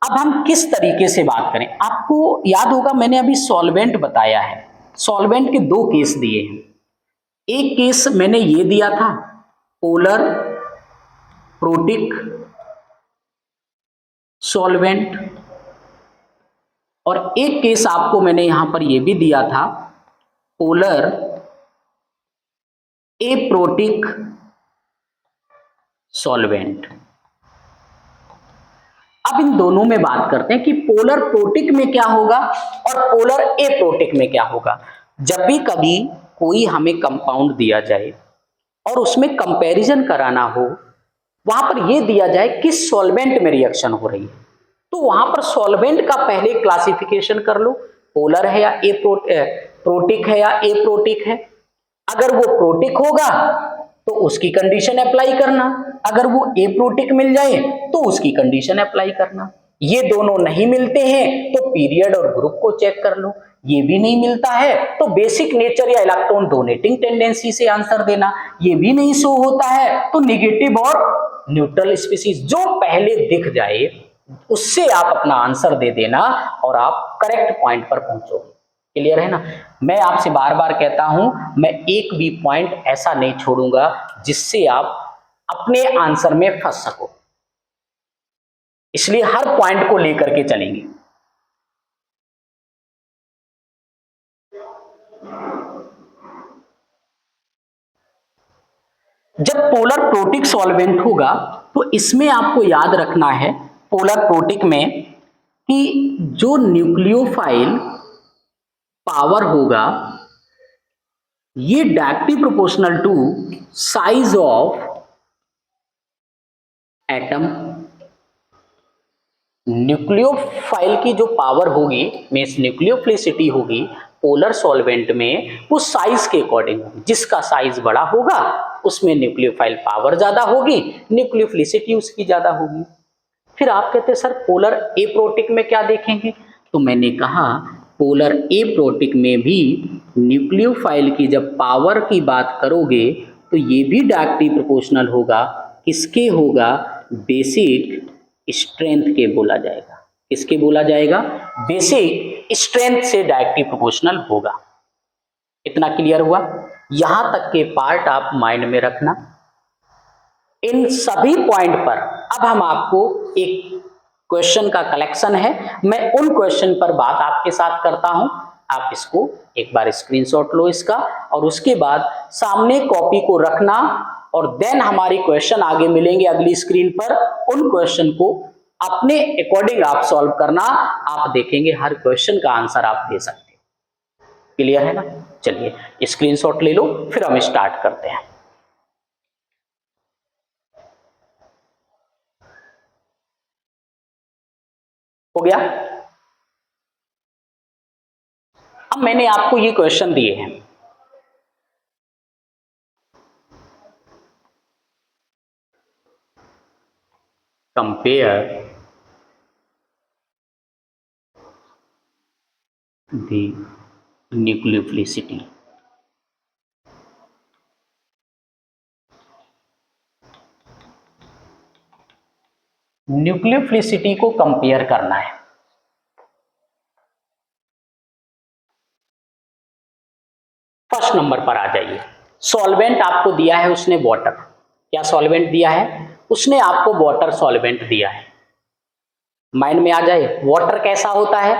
अब हम किस तरीके से बात करें? आपको याद होगा मैंने अभी सॉल्वेंट बताया है। सॉल्वेंट के दो केस दिए हैं। एक केस मैंने ये दिया था पोलर प्रोटिक सॉल्वेंट, और एक केस आपको मैंने यहां पर यह भी दिया था पोलर एप्रोटिक सॉल्वेंट। अब इन दोनों में बात करते हैं कि पोलर प्रोटिक में क्या होगा और पोलर एप्रोटिक में क्या होगा। जब भी कभी कोई हमें कंपाउंड दिया जाए और उसमें कंपैरिजन कराना हो, वहां पर यह दिया जाए किस सॉल्वेंट में रिएक्शन हो रही है, तो वहां पर सॉल्वेंट का पहले क्लासिफिकेशन कर लो, पोलर है या प्रोटिक है या एप्रोटिक है। अगर वो प्रोटिक होगा तो उसकी कंडीशन अप्लाई करना, अगर वो एप्रोटिक मिल जाए तो उसकी कंडीशन अप्लाई करना। ये दोनों नहीं मिलते हैं तो पीरियड और ग्रुप को चेक कर लो। ये भी नहीं मिलता है तो बेसिक नेचर या इलेक्ट्रॉन डोनेटिंग टेंडेंसी से आंसर देना। ये भी नहीं शो होता है तो निगेटिव और न्यूट्रल स्पीसीज, जो पहले दिख जाए उससे आप अपना आंसर दे देना और आप करेक्ट पॉइंट पर पहुंचोगे। क्लियर है ना? मैं आपसे बार बार कहता हूं, मैं एक भी पॉइंट ऐसा नहीं छोड़ूंगा जिससे आप अपने आंसर में फंस सको, इसलिए हर पॉइंट को लेकर के चलेंगे। जब पोलर प्रोटिक सॉल्वेंट होगा तो इसमें आपको याद रखना है पोलर प्रोटिक में कि जो न्यूक्लियोफाइल पावर होगा ये directly proportional to size of atom. Nucleophile की जो पावर होगी मींस न्यूक्लियोफिलिसिटी होगी पोलर सॉल्वेंट में, वो साइज के अकॉर्डिंग होगी। जिसका साइज बड़ा होगा उसमें न्यूक्लियोफाइल पावर ज्यादा होगी, न्यूक्लियोफिलिसिटी उसकी ज्यादा होगी। फिर आप कहते हैं सर पोलर एप्रोटिक में क्या देखेंगे? तो मैंने कहा पोलर एप्रोटिक में भी न्यूक्लियोफाइल की जब पावर की बात करोगे तो ये भी डायरेक्टली प्रोपोर्शनल होगा। किसके होगा? बेसिक स्ट्रेंथ के बोला जाएगा। किसके बोला जाएगा? बेसिक स्ट्रेंथ से डायरेक्टली प्रोपोर्शनल होगा। इतना क्लियर हुआ? यहां तक के पार्ट आप माइंड में रखना। इन सभी पॉइंट पर अब हम आपको एक क्वेश्चन का कलेक्शन है, मैं उन क्वेश्चन पर बात आपके साथ करता हूं। आप इसको एक बार स्क्रीनशॉट लो इसका, और उसके बाद सामने कॉपी को रखना, और देन हमारी क्वेश्चन आगे मिलेंगे अगली स्क्रीन पर। उन क्वेश्चन को अपने अकॉर्डिंग आप सॉल्व करना। आप देखेंगे हर क्वेश्चन का आंसर आप दे सकते हैं। क्लियर है ना? चलिए स्क्रीनशॉट ले लो, फिर हम स्टार्ट करते हैं। हो गया? अब मैंने आपको ये क्वेश्चन दिए हैं, कंपेयर द न्यूक्लियोफिलिसिटी न्यूक्लियोफिलिसिटी को कंपेयर करना है। फर्स्ट नंबर पर आ जाइए। सॉल्वेंट आपको दिया है उसने वाटर। क्या सॉल्वेंट दिया है? उसने आपको वाटर सॉल्वेंट दिया है। माइंड में आ जाए वाटर कैसा होता है?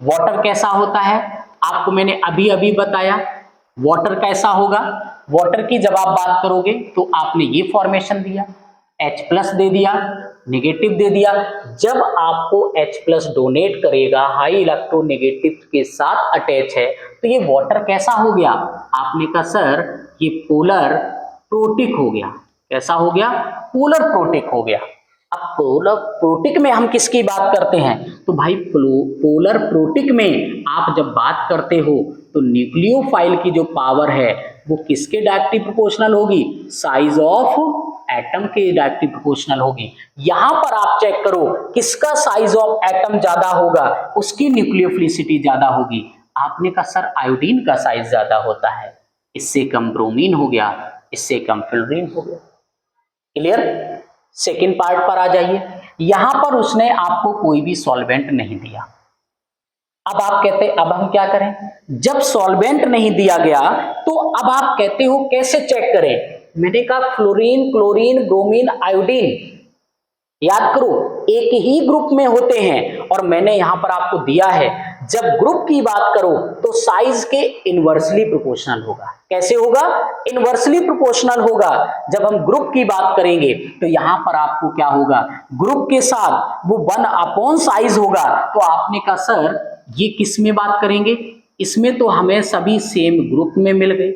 वाटर कैसा होता है आपको मैंने अभी अभी बताया। वाटर कैसा होगा? वाटर की जब आप बात करोगे तो आपने ये फॉर्मेशन दिया, H+ दे दिया, नेगेटिव दे दिया। जब आपको H+ डोनेट करेगा, हाई इलेक्ट्रोनेगेटिव के साथ अटैच है, तो ये वाटर कैसा हो गया? आपने कहा सर ये पोलर प्रोटिक हो गया। कैसा हो गया? पोलर प्रोटिक हो गया। अब पोलर प्रोटिक में हम किसकी बात करते हैं? तो भाई पोलर प्रोटिक में आप जब बात करते हो तो न्यूक्लियोफाइल की जो पावर है वो किसके डायरेक्टली प्रोपोर्शनल होगी? साइज ऑफ एटम के डायरेक्टली प्रोपोर्शनल होगी। यहां पर आप चेक करो किसका साइज ऑफ एटम ज्यादा होगा, उसकी न्यूक्लियोफिलिसिटी ज्यादा होगी। आपने कहा सर आयोडीन का साइज ज्यादा होता है, इससे कम ब्रोमीन हो गया, इससे कम फ्लोरीन हो गया। क्लियर? सेकेंड पार्ट पर आ जाइए। यहां पर उसने आपको कोई भी सॉल्वेंट नहीं दिया। अब आप कहते अब हम क्या करें? जब सॉल्वेंट नहीं दिया गया तो अब आप कहते हो कैसे चेक करें? मैंने कहा फ्लोरीन, क्लोरीन, ब्रोमीन, आयोडीन याद करो एक ही ग्रुप में होते हैं, और मैंने यहां पर आपको दिया है जब ग्रुप की बात करो तो साइज के इनवर्सली प्रोपोर्शनल होगा। कैसे होगा? इनवर्सली प्रोपोर्शनल होगा। जब हम ग्रुप की बात करेंगे तो यहां पर आपको क्या होगा? ग्रुप के साथ वो 1 साइज होगा। तो आपने कहा सर ये किस में बात करेंगे? इसमें तो हमें सभी सेम ग्रुप में मिल गए।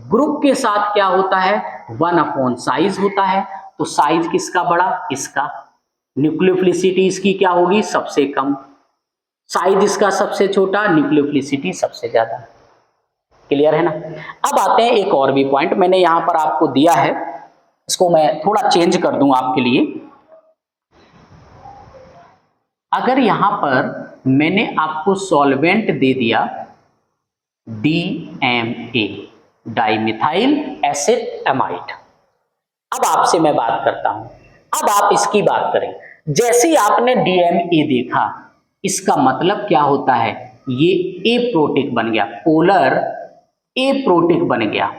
ग्रुप के साथ क्या होता है? 1 साइज होता है। तो साइज किसका बड़ा? इसका। न्यूक्लियोफिलिसिटी इसकी क्या होगी? सबसे कम। साइज इसका सबसे छोटा, न्यूक्लियोफिलिसिटी सबसे ज्यादा। क्लियर है ना। अब आते हैं एक और भी पॉइंट मैंने यहां पर आपको दिया है, इसको मैं थोड़ा चेंज कर दूं आपके लिए। अगर यहां पर मैंने आपको सॉल्वेंट दे दिया DMA, डाइमिथाइल एसिड एमाइड। अब आपसे मैं बात करता हूं, अब आप इसकी बात करें। जैसे ही आपने DMA देखा, इसका मतलब क्या होता है, ये एप्रोटिक बन गया, पोलर एप्रोटिक बन गया।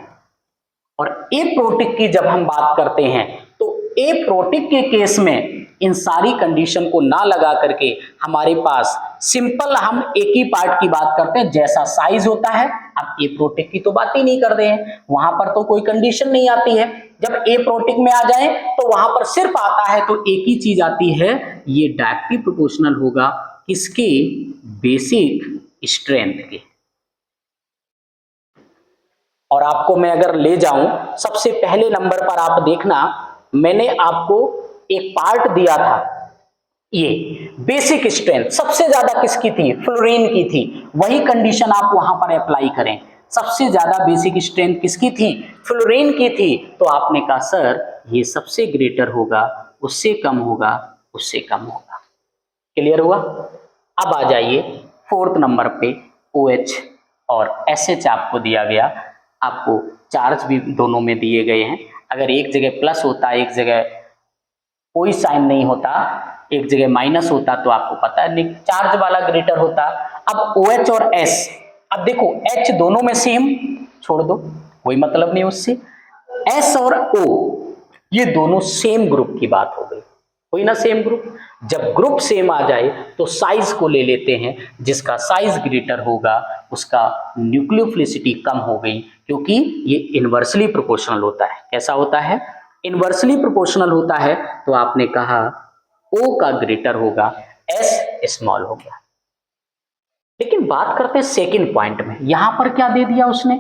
और एप्रोटिक की जब हम बात करते हैं तो एप्रोटिक के केस में इन सारी कंडीशन को ना लगा करके हमारे पास सिंपल हम एक ही पार्ट की बात करते हैं, जैसा साइज होता है। अब एप्रोटिक की तो बात ही नहीं कर रहे हैं, वहां पर तो कोई कंडीशन नहीं आती है। जब एप्रोटिक में आ जाए तो वहां पर सिर्फ आता है तो एक ही चीज आती है, ये डायरेक्टली प्रोपोर्शनल होगा किसके, बेसिक स्ट्रेंथ के। और आपको मैं अगर ले जाऊं सबसे पहले नंबर पर, आप देखना मैंने आपको एक पार्ट दिया था, ये बेसिक स्ट्रेंथ सबसे ज्यादा किसकी थी, फ्लोरीन की थी। वही कंडीशन आप वहां पर अप्लाई करें, सबसे ज्यादा बेसिक स्ट्रेंथ किसकी थी, फ्लोरीन की थी। तो आपने कहा सर ये सबसे ग्रेटर होगा, उससे कम होगा, उससे कम होगा। क्लियर हुआ। अब आ जाइए फोर्थ नंबर पे, OH और SH आपको दिया गया, आपको चार्ज भी दोनों में दिए गए हैं। अगर एक जगह प्लस होता, एक जगह कोई साइन नहीं होता, एक जगह माइनस होता तो आपको पता है चार्ज वाला ग्रेटर होता। अब OH और S, अब देखो H दोनों में सेम, छोड़ दो कोई मतलब नहीं उससे। S और O ये दोनों सेम ग्रुप की बात हो गई, कोई ना सेम ग्रुप। जब ग्रुप सेम आ जाए तो साइज को ले लेते हैं, जिसका साइज ग्रेटर होगा उसका न्यूक्लियोफिलिसिटी कम हो गई, क्योंकि ये इनवर्सली प्रोपोर्शनल होता है। कैसा होता है, इनवर्सली प्रोपोर्शनल होता है। तो आपने कहा O का ग्रेटर होगा, S स्मॉल होगा। लेकिन बात करते हैं सेकेंड पॉइंट में, यहां पर क्या दे दिया उसने,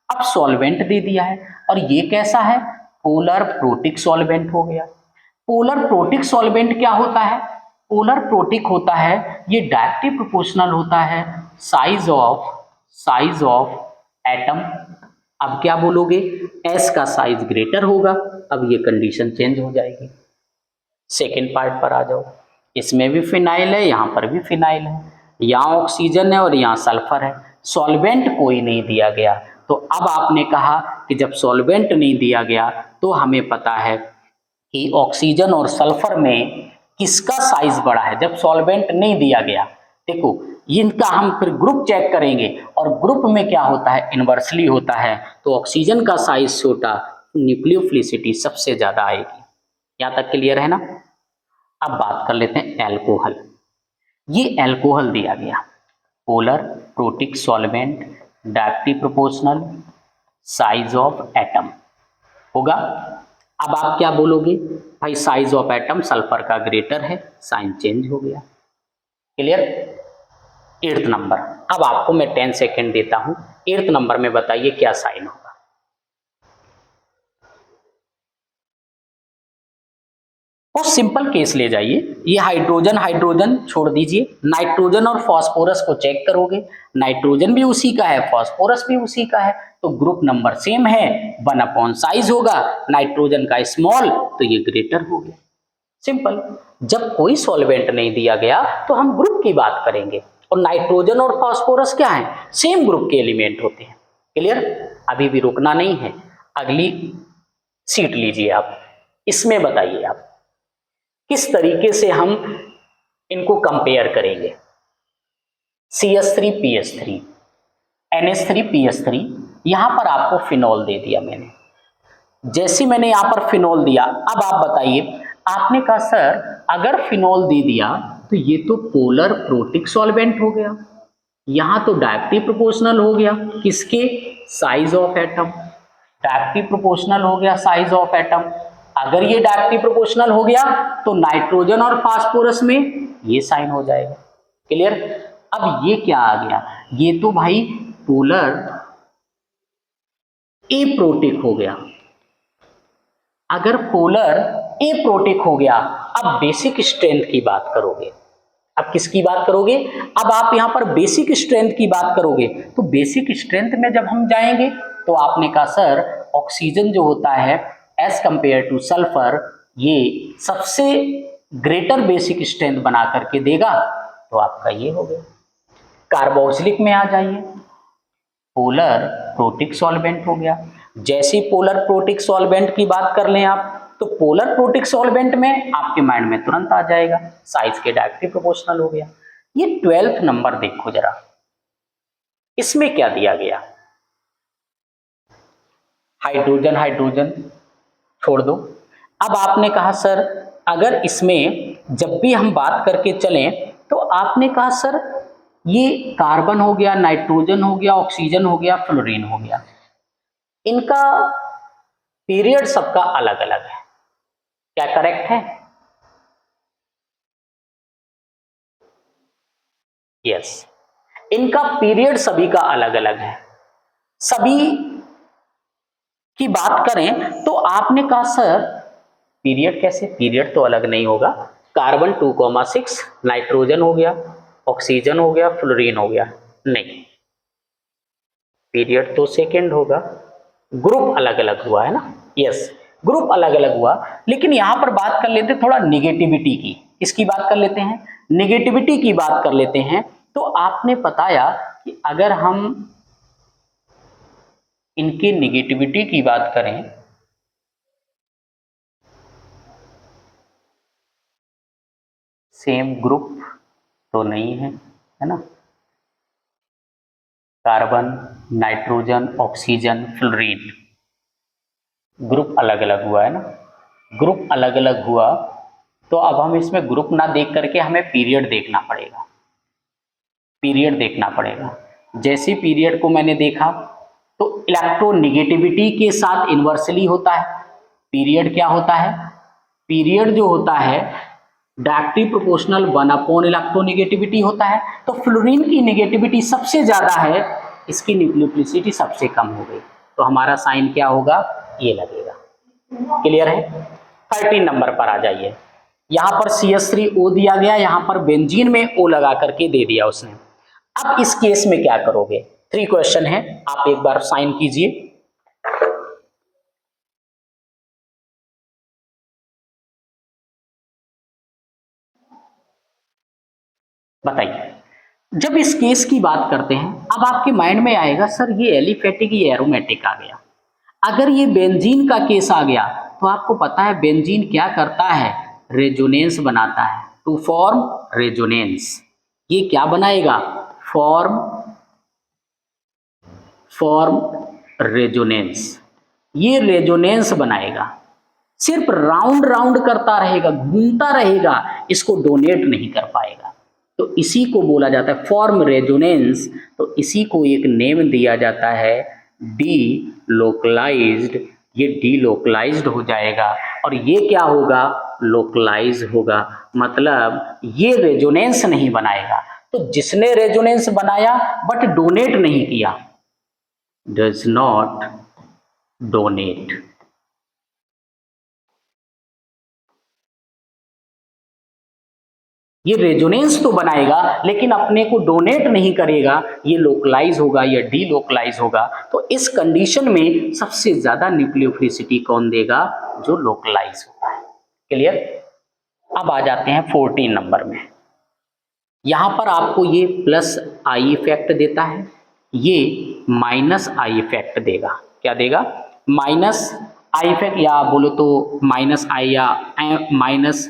अब सॉल्वेंट दे दिया है, और ये कैसा है, पोलर प्रोटिक सॉल्वेंट हो गया। पोलर प्रोटिक सॉल्वेंट क्या होता है, पोलर प्रोटिक होता है ये डायरेक्टली प्रोपोर्शनल होता है साइज ऑफ एटम। अब क्या बोलोगे, S का साइज ग्रेटर होगा, अब ये कंडीशन चेंज हो जाएगी। सेकेंड पार्ट पर आ जाओ, इसमें भी फिनाइल है, यहां पर भी फिनाइल है, यहां ऑक्सीजन है और यहां सल्फर है, सॉल्वेंट कोई नहीं दिया गया। तो अब आपने कहा कि जब सॉल्वेंट नहीं दिया गया तो हमें पता है कि ऑक्सीजन और सल्फर में किसका साइज बड़ा है, जब सॉल्वेंट नहीं दिया गया। देखो इनका हम फिर ग्रुप चेक करेंगे, और ग्रुप में क्या होता है, इनवर्सली होता है। तो ऑक्सीजन का साइज छोटा, न्यूक्लियोफिलिसिटी सबसे ज्यादा आएगी। यहां तक क्लियर है ना। अब बात कर लेते हैं एल्कोहल। ये एल्कोहल दिया गया, polar protic solvent, directly proportional, size of atom होगा। अब आप क्या बोलोगे, भाई साइज ऑफ एटम सल्फर का ग्रेटर है, साइन चेंज हो गया। क्लियर। 8th नंबर, अब आपको मैं 10 सेकेंड देता हूं, 8th नंबर में बताइए क्या साइन होगा। और सिंपल केस ले जाइए, ये हाइड्रोजन हाइड्रोजन छोड़ दीजिए, नाइट्रोजन और फास्फोरस को चेक करोगे, नाइट्रोजन भी उसी का है, फास्फोरस भी उसी का है, तो ग्रुप नंबर सेम है, 1 साइज होगा, नाइट्रोजन का स्मॉल तो ये ग्रेटर हो गया। सिंपल। जब कोई सॉल्वेंट नहीं दिया गया तो हम ग्रुप की बात करेंगे, और नाइट्रोजन और फास्फोरस क्या है, सेम ग्रुप के एलिमेंट होते हैं। क्लियर। अभी भी रुकना नहीं है, अगली सीट लीजिए आप, इसमें बताइए आप किस तरीके से हम इनको कंपेयर करेंगे। CH3PH3, NH3PH3, यहां पर आपको फिनॉल दे दिया मैंने। जैसे मैंने यहां पर फिनॉल दिया, अब आप बताइए, आपने कहा सर अगर फिनॉल दे दिया तो ये तो पोलर प्रोटिक सॉल्वेंट हो गया, यहां तो डायरेक्टली प्रोपोर्शनल हो गया किसके, size of atom, directly proportional हो गया साइज ऑफ एटम। अगर ये डायरेक्टली प्रोपोर्शनल हो गया तो नाइट्रोजन और फास्फोरस में ये साइन हो जाएगा। क्लियर। अब ये क्या आ गया, ये तो भाई पोलर एप्रोटिक हो गया। अगर पोलर एप्रोटिक हो गया, अब बेसिक स्ट्रेंथ की बात करोगे, अब किसकी बात करोगे? अब आप यहां पर बेसिक स्ट्रेंथ की बात करोगे। तो बेसिक स्ट्रेंथ में जब हम जाएंगे तो आपने कहा सर ऑक्सीजन जो होता है एज कंपेयर टू सल्फर ये सबसे ग्रेटर बेसिक स्ट्रेंथ बना करके देगा, तो आपका ये हो गया। कार्बोक्सिलिक में आ जाइए, पोलर प्रोटिक सॉल्वेंट हो गया। जैसी पोलर प्रोटिक सॉल्वेंट की बात कर लें आप, तो पोलर प्रोटिक सॉल्वेंट में आपके माइंड में तुरंत आ जाएगा साइज के डायरेक्टली प्रोपोर्शनल हो गया। ये 12th नंबर देखो जरा, इसमें क्या दिया गया? हाइड्रोजन हाइड्रोजन छोड़ दो। अब आपने कहा सर अगर इसमें जब भी हम बात करके चलें तो आपने कहा सर ये कार्बन हो गया, नाइट्रोजन हो गया, ऑक्सीजन हो गया, फ्लोरीन हो गया, इनका पीरियड सबका अलग अलग है, क्या करेक्ट है? यस, इनका पीरियड सभी का अलग अलग है। सभी की बात करें तो आपने कहा सर पीरियड कैसे? पीरियड तो अलग नहीं होगा। कार्बन 2,6, नाइट्रोजन हो गया, ऑक्सीजन हो गया, फ्लोरीन हो गया, नहीं, पीरियड तो सेकेंड होगा। ग्रुप अलग अलग हुआ है ना? यस, ग्रुप अलग अलग हुआ। लेकिन यहां पर बात कर लेते थोड़ा निगेटिविटी की, इसकी बात कर लेते हैं, निगेटिविटी की बात कर लेते हैं। तो आपने बताया कि अगर हम इनकी निगेटिविटी की बात करें सेम ग्रुप तो नहीं है, है ना? Carbon, nitrogen, oxygen, fluorine, group अलग अलग हुआ है ना? ग्रुप अलग अलग हुआ तो अब हम इसमें ग्रुप ना देख करके हमें पीरियड देखना पड़ेगा, पीरियड देखना पड़ेगा। जैसे पीरियड को मैंने देखा तो इलेक्ट्रोनिगेटिविटी के साथ इन्वर्सली होता है। पीरियड क्या होता है? पीरियड जो होता है डायरेक्टली प्रोपोर्शनल 1 इलेक्ट्रोनिगेटिविटी होता है। तो फ्लोरीन की निगेटिविटी सबसे ज्यादा है, इसकी न्यूक्लियोफिलिसिटी सबसे कम हो गई, तो हमारा साइन क्या होगा? ये लगेगा। क्लियर है? 13 नंबर पर आ जाइए। यहां पर CH3O दिया गया, यहां पर बेंजीन में O लगा करके दे दिया उसने। अब इस केस में क्या करोगे? 3 क्वेश्चन है, आप एक बार साइन कीजिए। बताइए, जब इस केस की बात करते हैं अब आपके माइंड में आएगा सर ये एलिफेटिक, ये एरोमेटिक आ गया। अगर ये बेंजीन का केस आ गया तो आपको पता है बेंजीन क्या करता है? रेजोनेंस बनाता है, टू फॉर्म रेजोनेंस। ये क्या बनाएगा? Form resonance. ये रेजोनेंस बनाएगा, सिर्फ राउंड राउंड करता रहेगा, घूमता रहेगा, इसको डोनेट नहीं कर पाएगा। तो इसी को बोला जाता है फॉर्म रेजोनेंस। तो इसी को एक नेम दिया जाता है डी लोकलाइज्ड। ये डी लोकलाइज्ड हो जाएगा और ये क्या होगा? लोकलाइज होगा। मतलब ये रेजोनेंस नहीं बनाएगा। तो जिसने रेजोनेंस बनाया बट डोनेट नहीं किया, डज नॉट डोनेट। ये रेजोनेंस तो बनाएगा लेकिन अपने को डोनेट नहीं करेगा, ये लोकलाइज होगा या डी लोकलाइज होगा। तो इस कंडीशन में सबसे ज्यादा न्यूक्लियोफिलिसिटी कौन देगा? जो लोकलाइज होता है। क्लियर? अब आ जाते हैं 14 नंबर में। यहां पर आपको ये प्लस आई इफेक्ट देता है, ये माइनस आई इफेक्ट देगा। क्या देगा? माइनस आई इफेक्ट, या बोलो तो माइनस आई या माइनस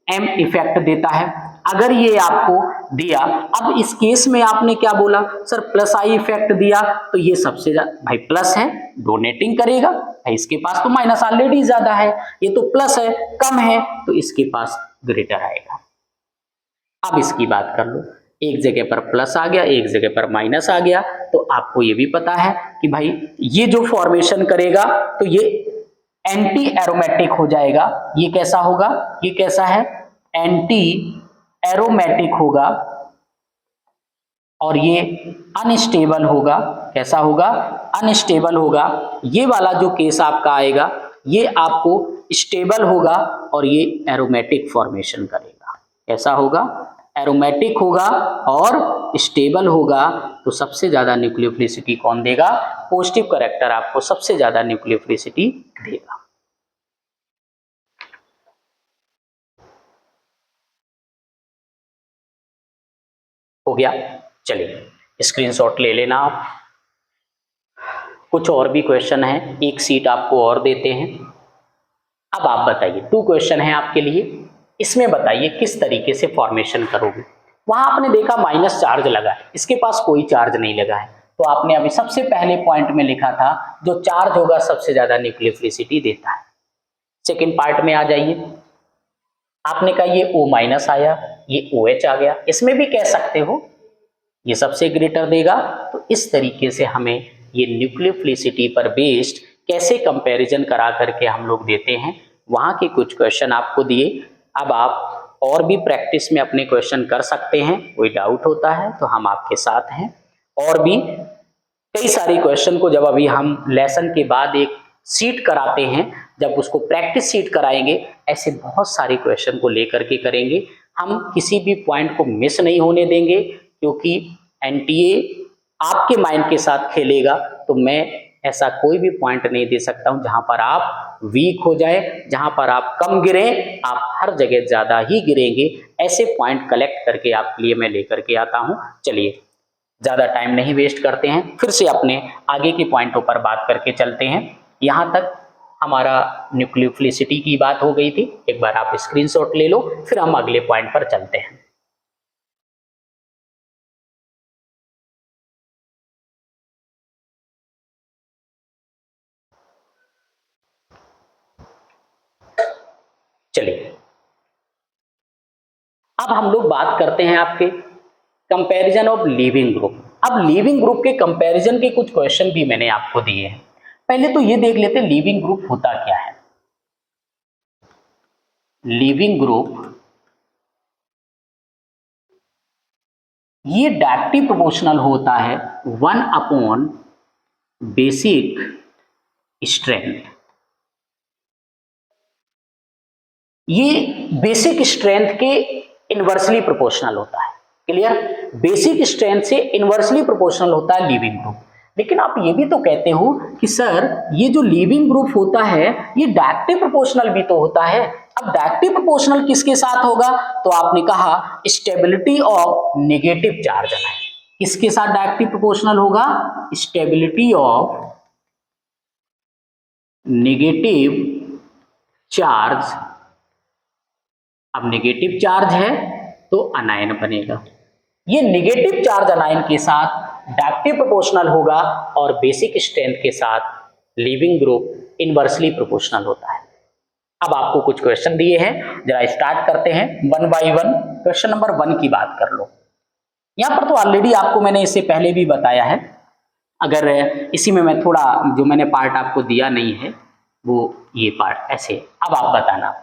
एम इफेक्ट देता है। अगर ये आपको दिया, अब इस केस में आपने क्या बोला? सर प्लस आई इफेक्ट दिया, तो ये सबसे ज्यादा भाई प्लस है, डोनेटिंग करेगा भाई, इसके पास तो माइनस ऑलरेडी ज्यादा है, ये तो प्लस है, कम है, तो इसके पास ग्रेटर आएगा। अब इसकी बात कर लो, एक जगह पर प्लस आ गया, एक जगह पर माइनस आ गया, तो आपको ये भी पता है कि भाई ये जो फॉर्मेशन करेगा तो ये एंटी एरोमेटिक हो जाएगा। ये कैसा होगा? ये कैसा है? एंटी एरोमेटिक होगा और ये अनस्टेबल होगा। कैसा होगा? अनस्टेबल होगा। ये वाला जो केस आपका आएगा ये आपको स्टेबल होगा और ये एरोमेटिक फॉर्मेशन करेगा। कैसा होगा? एरोमेटिक होगा और स्टेबल होगा तो सबसे ज्यादा न्यूक्लियोफिलिसिटी कौन देगा? पॉजिटिव कैरेक्टर आपको सबसे ज्यादा न्यूक्लियोफिलिसिटी देगा। हो गया? चलिए स्क्रीनशॉट ले लेना आप। कुछ और भी क्वेश्चन है, एक सीट आपको और देते हैं। अब आप बताइए, 2 क्वेश्चन है आपके लिए, इसमें बताइए किस तरीके से फॉर्मेशन करोगे। वहां आपने देखा माइनस चार्ज लगा है, इसके पास कोई चार्ज नहीं लगा है, तो आपने अभी सबसे पहले पॉइंट में लिखा था जो चार्ज होगा सबसे ज्यादा न्यूक्लियोफिलिसिटी देता है। सेकेंड पार्ट में आ जाइए, आपने कहा ये O माइनस आया, ये OH आ गया, इसमें भी कह सकते हो ये सबसे ग्रेटर देगा। तो इस तरीके से हमें ये न्यूक्लियोफिलिसिटी पर बेस्ड कैसे कंपैरिजन करा करके हम लोग देते हैं, वहां के कुछ क्वेश्चन आपको दिए। अब आप और भी प्रैक्टिस में अपने क्वेश्चन कर सकते हैं, कोई डाउट होता है तो हम आपके साथ हैं। और भी कई सारे क्वेश्चन को जब अभी हम लेसन के बाद एक सीट कराते हैं, जब उसको प्रैक्टिस सीट कराएंगे, ऐसे बहुत सारे क्वेश्चन को लेकर के करेंगे। हम किसी भी पॉइंट को मिस नहीं होने देंगे, क्योंकि एनटीए आपके माइंड के साथ खेलेगा, तो मैं ऐसा कोई भी पॉइंट नहीं दे सकता हूं जहां पर आप वीक हो जाए, जहां पर आप कम गिरे, आप हर जगह ज्यादा ही गिरेंगे। ऐसे पॉइंट कलेक्ट करके आपके लिए मैं लेकर के आता हूं। चलिए ज्यादा टाइम नहीं वेस्ट करते हैं, फिर से अपने आगे के पॉइंटों पर बात करके चलते हैं। यहां तक हमारा न्यूक्लियोफिलिसिटी की बात हो गई थी, एक बार आप स्क्रीनशॉट ले लो, फिर हम अगले पॉइंट पर चलते हैं। चलिए अब हम लोग बात करते हैं आपके कंपैरिजन ऑफ लीविंग ग्रुप। अब लीविंग ग्रुप के कंपैरिजन के कुछ क्वेश्चन भी मैंने आपको दिए हैं। पहले तो ये देख लेते हैं लीविंग ग्रुप होता क्या है। लीविंग ग्रुप ये डायरेक्टली प्रोपोर्शनल होता है 1 अपॉन बेसिक स्ट्रेंथ। ये बेसिक स्ट्रेंथ के इनवर्सली प्रोपोर्शनल होता है। क्लियर? बेसिक स्ट्रेंथ से इनवर्सली प्रोपोर्शनल होता है लीविंग ग्रुप। लेकिन आप ये भी तो कहते हो कि सर ये जो लीविंग ग्रुप होता है ये डायरेक्टली प्रोपोर्शनल भी तो होता है। अब डायरेक्टली प्रोपोर्शनल किसके साथ होगा? तो आपने कहा stability of negative charge ion. किसके साथ डायरेक्टली प्रोपोर्शनल होगा? Stability of negative charge. अब नेगेटिव चार्ज है तो अनायन बनेगा। ये नेगेटिव चार्ज अनायन के साथ डायरेक्टली प्रोपोर्शनल होगा और बेसिक स्ट्रेंथ के साथ लीविंग ग्रुप इनवर्सली प्रोपोर्शनल होता है। अब आपको कुछ क्वेश्चन दिए हैं, जरा स्टार्ट करते हैं 1 बाय 1। क्वेश्चन नंबर 1 की बात कर लो। यहां पर तो ऑलरेडी आपको मैंने इससे पहले भी बताया है, अगर इसी में मैं थोड़ा जो मैंने पार्ट आपको दिया नहीं है वो ये पार्ट ऐसे। अब आप बताना,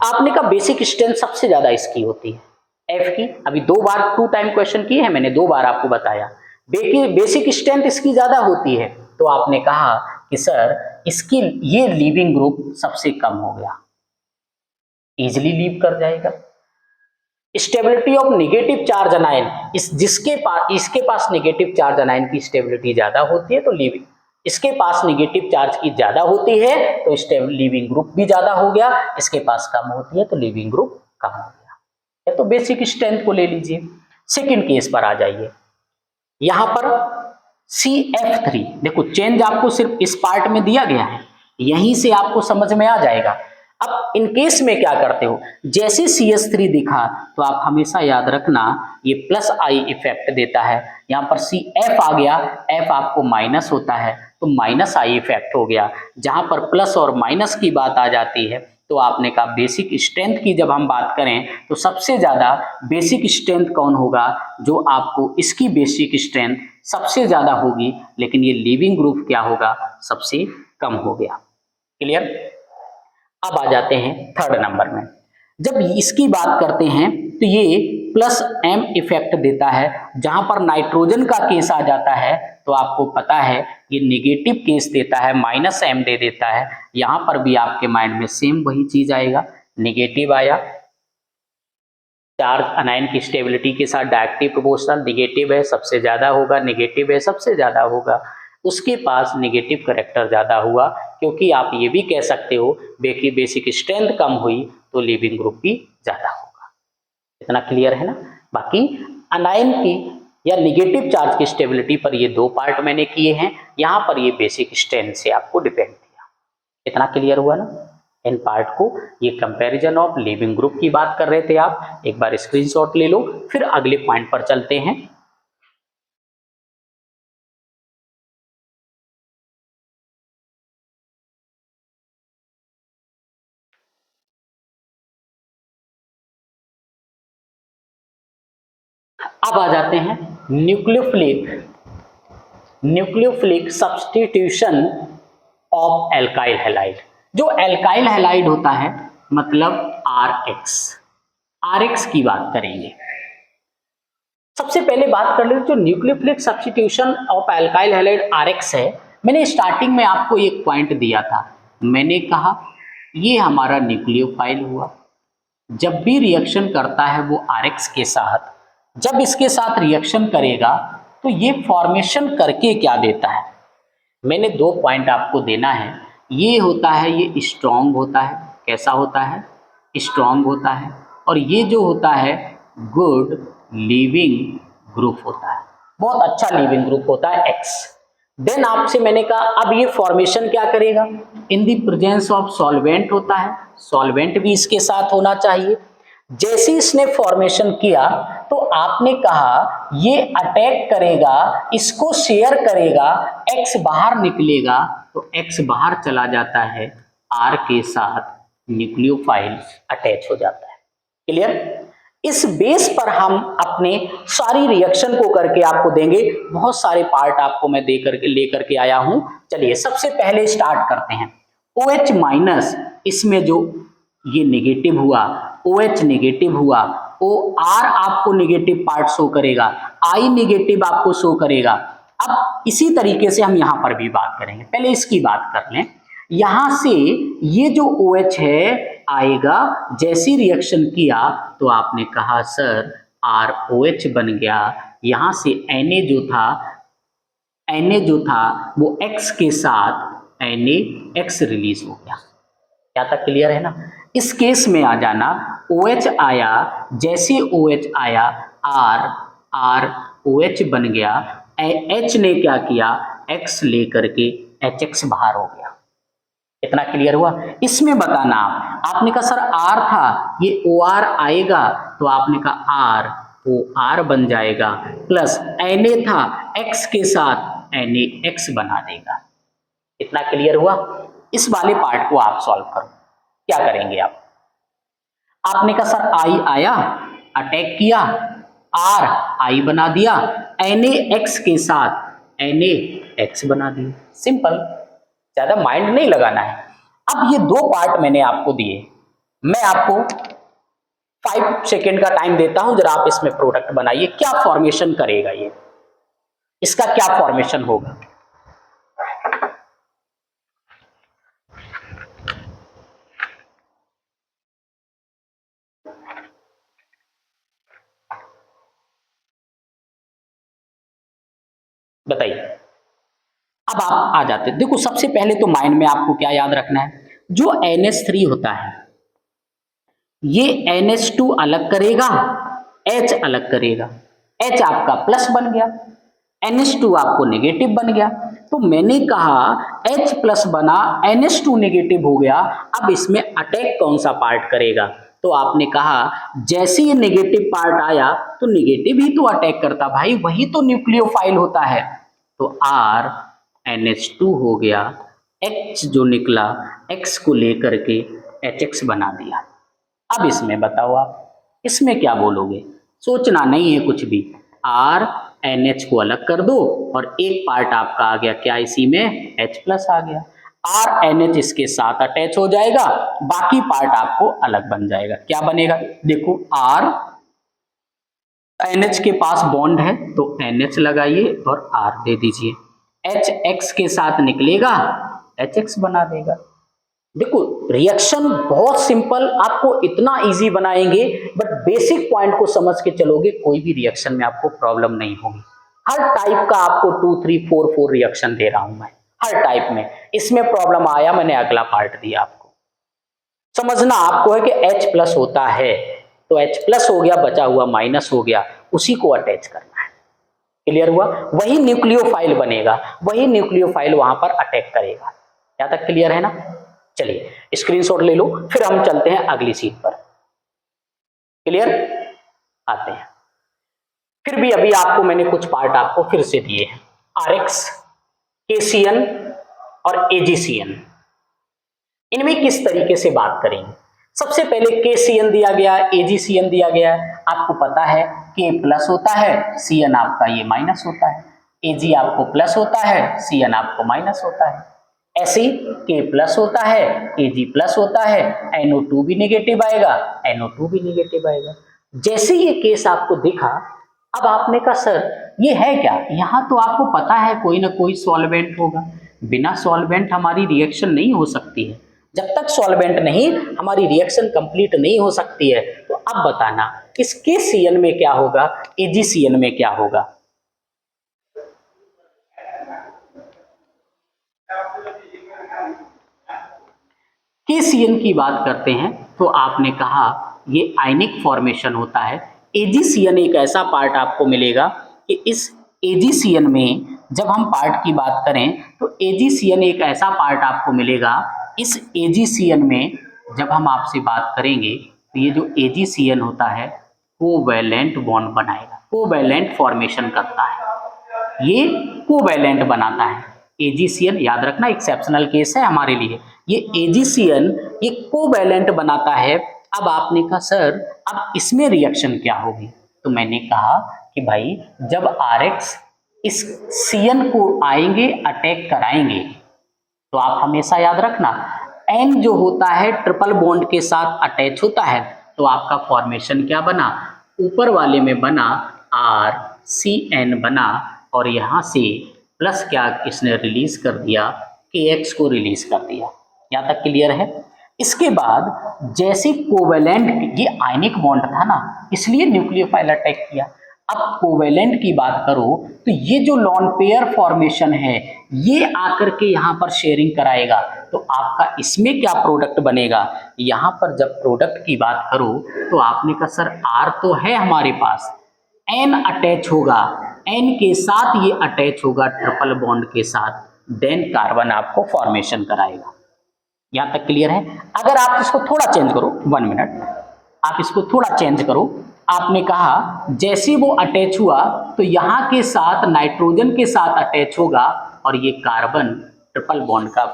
आपने कहा बेसिक स्ट्रेंथ सबसे ज्यादा इसकी होती है एफ की। अभी 2 बार 2 टाइम क्वेश्चन किए हैं मैंने, 2 बार आपको बताया बेसिक स्ट्रेंथ इसकी ज्यादा होती है। तो आपने कहा कि सर इसकी ये लीविंग ग्रुप सबसे कम हो गया, इजिली लीव कर जाएगा। स्टेबिलिटी ऑफ नेगेटिव चार्ज अनायन, इसके पास नेगेटिव चार्ज अनायन की स्टेबिलिटी ज्यादा होती है तो लीविंग, इसके पास नेगेटिव चार्ज की ज्यादा होती है तो लीविंग ग्रुप भी ज्यादा हो गया, इसके पास कम होती है तो लीविंग ग्रुप कम हो गया। तो बेसिक स्ट्रेंथ को ले लीजिए। सेकंड केस पर आ जाइए, यहां पर CF3 देखो, चेंज आपको सिर्फ इस पार्ट में दिया गया है, यहीं से आपको समझ में आ जाएगा। अब इन केस में क्या करते हो, जैसे CH3 दिखा तो आप हमेशा याद रखना ये प्लस आई इफेक्ट देता है। यहां पर CF आ गया, F आपको माइनस होता है तो माइनस आई इफेक्ट हो गया। जहां पर प्लस और माइनस की बात आ जाती है तो आपने कहा बेसिक स्ट्रेंथ की जब हम बात करें तो सबसे ज्यादा बेसिक स्ट्रेंथ कौन होगा? जो आपको इसकी बेसिक स्ट्रेंथ सबसे ज्यादा होगी, लेकिन ये लीविंग ग्रुप क्या होगा? सबसे कम हो गया। क्लियर? अब आ जाते हैं थर्ड नंबर में। जब इसकी बात करते हैं तो ये प्लस M इफेक्ट देता है। जहां पर नाइट्रोजन का केस आ जाता है तो आपको पता है ये नेगेटिव केस देता है, माइनस M दे देता है। यहां पर भी आपके माइंड में सेम वही चीज आएगा, नेगेटिव आया, चार्ज अनायन की स्टेबिलिटी के साथ डायरेक्टली प्रोपोर्शनल, निगेटिव है सबसे ज़्यादा होगा, नेगेटिव है सबसे ज़्यादा होगा, उसके पास नेगेटिव करैक्टर ज़्यादा हुआ, क्योंकि आप ये भी कह सकते हो बेसिक स्ट्रेंथ कम हुई तो लीविंग ग्रुप भी ज़्यादा होगा। इतना क्लियर है ना। बाकी अनायन की या निगेटिव चार्ज की स्टेबिलिटी पर ये दो पार्ट मैंने किए हैं, यहाँ पर ये बेसिक स्ट्रेंथ से आपको डिपेंड किया। इतना क्लियर हुआ ना। इन पार्ट को, ये कंपैरिजन ऑफ लीविंग ग्रुप की बात कर रहे थे आप, एक बार स्क्रीनशॉट ले लो, फिर अगले पॉइंट पर चलते हैं। अब आ जाते हैं nucleophilic substitution of alkyl halide. जो एल्काइल हैलाइड होता है मतलब आरएक्स की बात करेंगे। सबसे पहले बात कर ले जो nucleophilic substitution of alkyl halide RX है। मैंने स्टार्टिंग में आपको एक पॉइंट दिया था, मैंने कहा ये हमारा न्यूक्लियोफाइल हुआ, जब भी रिएक्शन करता है वो आरएक्स के साथ, जब इसके साथ रिएक्शन करेगा तो ये फॉर्मेशन करके क्या देता है, मैंने दो पॉइंट आपको देना है। ये होता है, ये स्ट्रॉन्ग होता है, कैसा होता है, स्ट्रॉन्ग होता है, और ये जो होता है गुड लीविंग ग्रुप होता है, बहुत अच्छा लीविंग ग्रुप होता है एक्स। देन आपसे मैंने कहा अब ये फॉर्मेशन क्या करेगा, in the presence of solvent होता है, सॉल्वेंट भी इसके साथ होना चाहिए। जैसे इसने फॉर्मेशन किया तो आपने कहा ये अटैक करेगा, इसको शेयर करेगा, एक्स बाहर निकलेगा तो एक्स बाहर चला जाता है, आर के साथ न्यूक्लियोफाइल अटैच हो जाता है। क्लियर। इस बेस पर हम अपने सारी रिएक्शन को करके आपको देंगे, बहुत सारे पार्ट आपको मैं लेकर के आया हूं। चलिए सबसे पहले स्टार्ट करते हैं। OH माइनस, इसमें जो ये नेगेटिव हुआ, OH नेगेटिव हुआ, OR आपको नेगेटिव पार्ट शो करेगा, I नेगेटिव आपको शो करेगा। अब इसी तरीके से हम यहां पर भी बात करेंगे, पहले इसकी बात कर लें। यहां से ये जो OH है आएगा, जैसी रिएक्शन किया तो आपने कहा सर ROH बन गया, यहां से Na जो था वो X के साथ NaX रिलीज हो गया। क्या तक क्लियर है ना। इस केस में आ जाना, OH आया, जैसे OH आया ROH बन गया, H ने क्या किया, X लेकर के HX बाहर हो गया। इतना क्लियर हुआ। इसमें बताना आपने कहा सर R था, ये OR आएगा तो आपने कहा ROR बन जाएगा, प्लस Na था X के साथ NaX बना देगा। इतना क्लियर हुआ। इस वाले पार्ट को आप सॉल्व करो। क्या करेंगे आपने कहा सर I आया, अटैक किया, I बना दिया, NaX के साथ NaX बना दिया। सिंपल, ज्यादा माइंड नहीं लगाना है। अब ये दो पार्ट मैंने आपको दिए, मैं आपको 5 सेकेंड का टाइम देता हूं, जरा आप इसमें प्रोडक्ट बनाइए। क्या फॉर्मेशन करेगा ये, इसका क्या फॉर्मेशन होगा। बताइए। अब आप आ जाते, देखो सबसे पहले तो माइंड में आपको क्या याद रखना है, जो NH3 होता है ये NH2 अलग करेगा, H अलग करेगा, H आपका प्लस बन गया, NH2 आपको नेगेटिव बन गया। तो मैंने कहा H प्लस बना, NH2 नेगेटिव हो गया, अब इसमें अटैक कौन सा पार्ट करेगा, तो आपने कहा जैसे ये नेगेटिव पार्ट आया तो नेगेटिव ही तो अटैक करता भाई, वही तो न्यूक्लियोफाइल होता है। तो NH2 हो गया, H जो निकला X को लेकर के HX बना दिया। अब इसमें बताओ आप इसमें क्या बोलोगे, सोचना नहीं है कुछ भी, NH को अलग कर दो और एक पार्ट आपका आ गया क्या, इसी में H प्लस आ गया, NH इसके साथ अटैच हो जाएगा, बाकी पार्ट आपको अलग बन जाएगा। क्या बनेगा, देखो NH के पास बॉन्ड है तो NH लगाइए और R दे दीजिए, H X के साथ निकलेगा HX बना देगा। देखो रिएक्शन बहुत सिंपल, आपको इतना इजी बनाएंगे, बट बेसिक पॉइंट को समझ के चलोगे कोई भी रिएक्शन में आपको प्रॉब्लम नहीं होगी। हर टाइप का आपको 2 3 4 4 रिएक्शन दे रहा हूं मैं, हर टाइप में। इसमें प्रॉब्लम आया, मैंने अगला पार्ट दिया आपको। समझना आपको है कि H प्लस होता है तो H प्लस हो गया, बचा हुआ माइनस हो गया, उसी को अटैच करना है। क्लियर हुआ? वही न्यूक्लियोफाइल बनेगा, वही न्यूक्लियोफाइल वहां पर अटैक करेगा। यहां तक क्लियर है ना? चलिए स्क्रीनशॉट ले लो, फिर हम चलते हैं अगली सीट पर। क्लियर? आते हैं। फिर भी अभी आपको मैंने कुछ पार्ट आपको फिर से दिए हैं, आरएक्स, केसीएन और एजीसीएन। इनमें किस तरीके से बात करेंगे? सबसे पहले केसीएन दिया गया, एजीसीएन दिया गया। आपको पता है के प्लस होता है, सीएन आपका ये माइनस होता है, एजी आपको प्लस होता है, सीएन आपको माइनस होता है। ऐसे के प्लस होता है, एजी प्लस होता है, NO2 भी निगेटिव आएगा, NO2 भी निगेटिव आएगा। जैसे ये केस आपको दिखा, अब आपने कहा सर ये है क्या? यहां तो आपको पता है कोई ना कोई सॉल्वेंट होगा, बिना सॉल्वेंट हमारी रिएक्शन नहीं हो सकती है। जब तक सॉल्वेंट नहीं, हमारी रिएक्शन कंप्लीट नहीं हो सकती है। तो अब बताना इस KCN में क्या होगा, AgCN में क्या होगा? KCN की बात करते हैं तो आपने कहा ये आयनिक फॉर्मेशन होता है। AgCN एक ऐसा पार्ट आपको मिलेगा कि इस AgCN में जब हम पार्ट की बात करें तो AgCN एक ऐसा पार्ट आपको मिलेगा, इस AgCN में जब हम आपसे बात करेंगे तो ये जो AgCN होता है कोवैलेंट बॉन्ड बनाएगा, कोवैलेंट फॉर्मेशन करता है, ये कोवैलेंट बनाता है। AgCN याद रखना एक्सेप्शनल केस है हमारे लिए, ये AgCN ये कोवैलेंट बनाता है। अब आपने कहा सर अब इसमें रिएक्शन क्या होगी? तो मैंने कहा कि भाई जब RX इस CN को आएंगे अटैक कराएंगे, तो आप हमेशा याद रखना N जो होता है ट्रिपल बॉन्ड के साथ अटैच होता है, तो आपका फॉर्मेशन क्या बना? ऊपर वाले में बना RCN बना, और यहां से प्लस क्या इसने रिलीज कर दिया, KX को रिलीज कर दिया। यहां तक क्लियर है? इसके बाद जैसे कोवेलेंट, ये आयनिक बॉन्ड था ना, इसलिए न्यूक्लियोफाइल अटैक किया। अब कोवेलेंट की बात करो तो ये जो लॉन पेयर फॉर्मेशन है ये आकर के यहां पर शेयरिंग कराएगा, तो आपका इसमें क्या प्रोडक्ट बनेगा? यहां पर जब प्रोडक्ट की बात करो तो आपने कहा सर R तो है हमारे पास, N अटैच होगा, N के साथ ये अटैच होगा ट्रिपल बॉन्ड के साथ, देन कार्बन आपको फॉर्मेशन कराएगा। यहां तक क्लियर है? अगर आप इसको थोड़ा चेंज करो, 1 मिनट, आप इसको थोड़ा चेंज करो। आपने कहा जैसे वो अटैच हुआ तो यहां के साथ नाइट्रोजन के साथ अटैच होगा और ये कार्बन ट्रिपल बॉन्ड का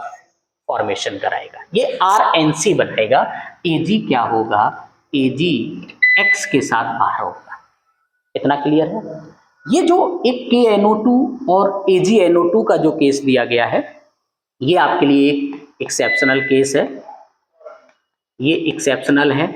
फॉर्मेशन कराएगा, ये RNC बनाएगा। Ag क्या होगा? Ag X के साथ बाहर होगा। इतना क्लियर है? ये जो एक KNO2 और AgNO2 का जो केस दिया गया है, ये आपके लिए एक एक्सेप्शनल केस है, ये एक्सेप्शनल है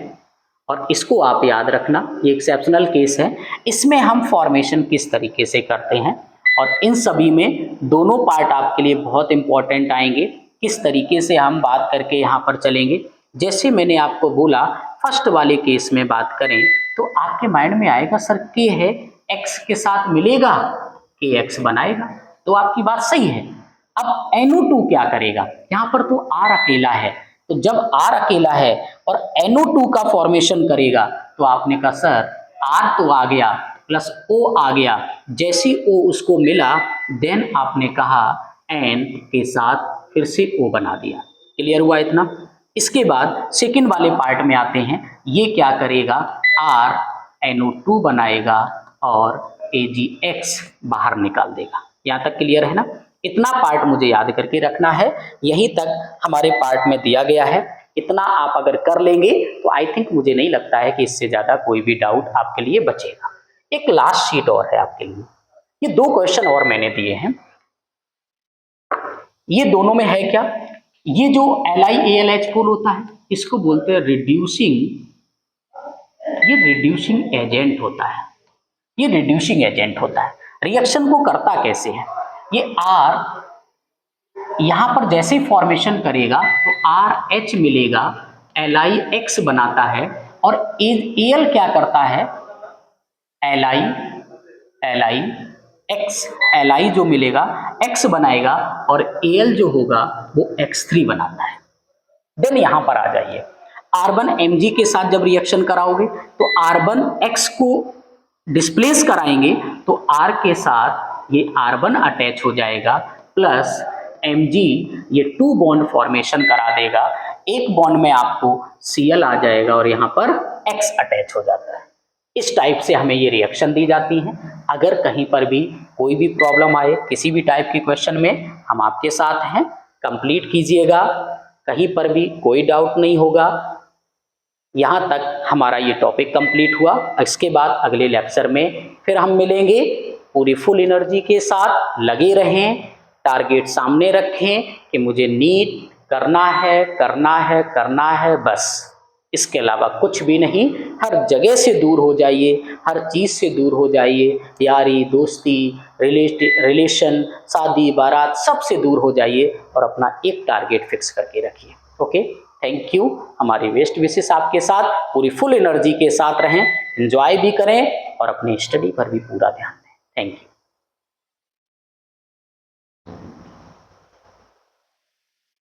और इसको आप याद रखना, ये एक्सेप्शनल केस है। इसमें हम फॉर्मेशन किस तरीके से करते हैं, और इन सभी में दोनों पार्ट आपके लिए बहुत इंपॉर्टेंट आएंगे, किस तरीके से हम बात करके यहाँ पर चलेंगे। जैसे मैंने आपको बोला फर्स्ट वाले केस में बात करें तो आपके माइंड में आएगा सर के है एक्स के साथ मिलेगा, के एक्स बनाएगा, तो आपकी बात सही है। अब NO2 क्या करेगा? यहाँ पर तो R अकेला है, तो जब R अकेला है और NO2 का फॉर्मेशन करेगा तो आपने कहा सर R तो आ गया प्लस O आ गया, जैसे O उसको मिला देन आपने कहा N के साथ फिर से O बना दिया। क्लियर हुआ इतना? इसके बाद सेकेंड वाले पार्ट में आते हैं, ये क्या करेगा? R NO2 बनाएगा और AgX बाहर निकाल देगा। यहाँ तक क्लियर है ना? इतना पार्ट मुझे याद करके रखना है, यहीं तक हमारे पार्ट में दिया गया है। इतना आप अगर कर लेंगे तो आई थिंक, मुझे नहीं लगता है कि इससे ज्यादा कोई भी डाउट आपके लिए बचेगा। एक लास्ट शीट और है आपके लिए, ये 2 क्वेश्चन और मैंने दिए हैं। ये दोनों में है क्या? ये जो LiAlH4 होता है इसको बोलते हैं रिड्यूसिंग, ये रिड्यूसिंग एजेंट होता है, ये रिड्यूसिंग एजेंट होता है। रिएक्शन को करता कैसे है? ये R यहाँ पर जैसे फॉर्मेशन करेगा तो आर एच मिलेगा, एल आई एक्स बनाता है, और एल क्या करता है, L I x, L I जो मिलेगा एक्स बनाएगा, और एल जो होगा वो x3 बनाता है। देन यहां पर आ जाइए, R1 Mg के साथ जब रिएक्शन कराओगे तो R1 X को डिस्प्लेस कराएंगे तो R के साथ ये R1 अटैच हो जाएगा, प्लस Mg ये 2 बॉन्ड फॉर्मेशन करा देगा, एक बॉन्ड में आपको Cl आ जाएगा और यहाँ पर X अटैच हो जाता है। इस टाइप से हमें ये रिएक्शन दी जाती हैं। अगर कहीं पर भी कोई भी प्रॉब्लम आए किसी भी टाइप के क्वेश्चन में, हम आपके साथ हैं, कंप्लीट कीजिएगा, कहीं पर भी कोई डाउट नहीं होगा। यहाँ तक हमारा ये टॉपिक कंप्लीट हुआ। इसके बाद अगले लेक्चर में फिर हम मिलेंगे। पूरी फुल एनर्जी के साथ लगे रहें, टारगेट सामने रखें कि मुझे नीट करना है, करना है, करना है, बस, इसके अलावा कुछ भी नहीं। हर जगह से दूर हो जाइए, हर चीज़ से दूर हो जाइए, यारी दोस्ती, रिलेशन, शादी बारात, सब से दूर हो जाइए और अपना एक टारगेट फिक्स करके रखिए। Okay, thank you. हमारी बेस्ट विशेस आपके साथ, पूरी फुल एनर्जी के साथ रहें, एंजॉय भी करें और अपनी स्टडी पर भी पूरा ध्यान दें। Thank you.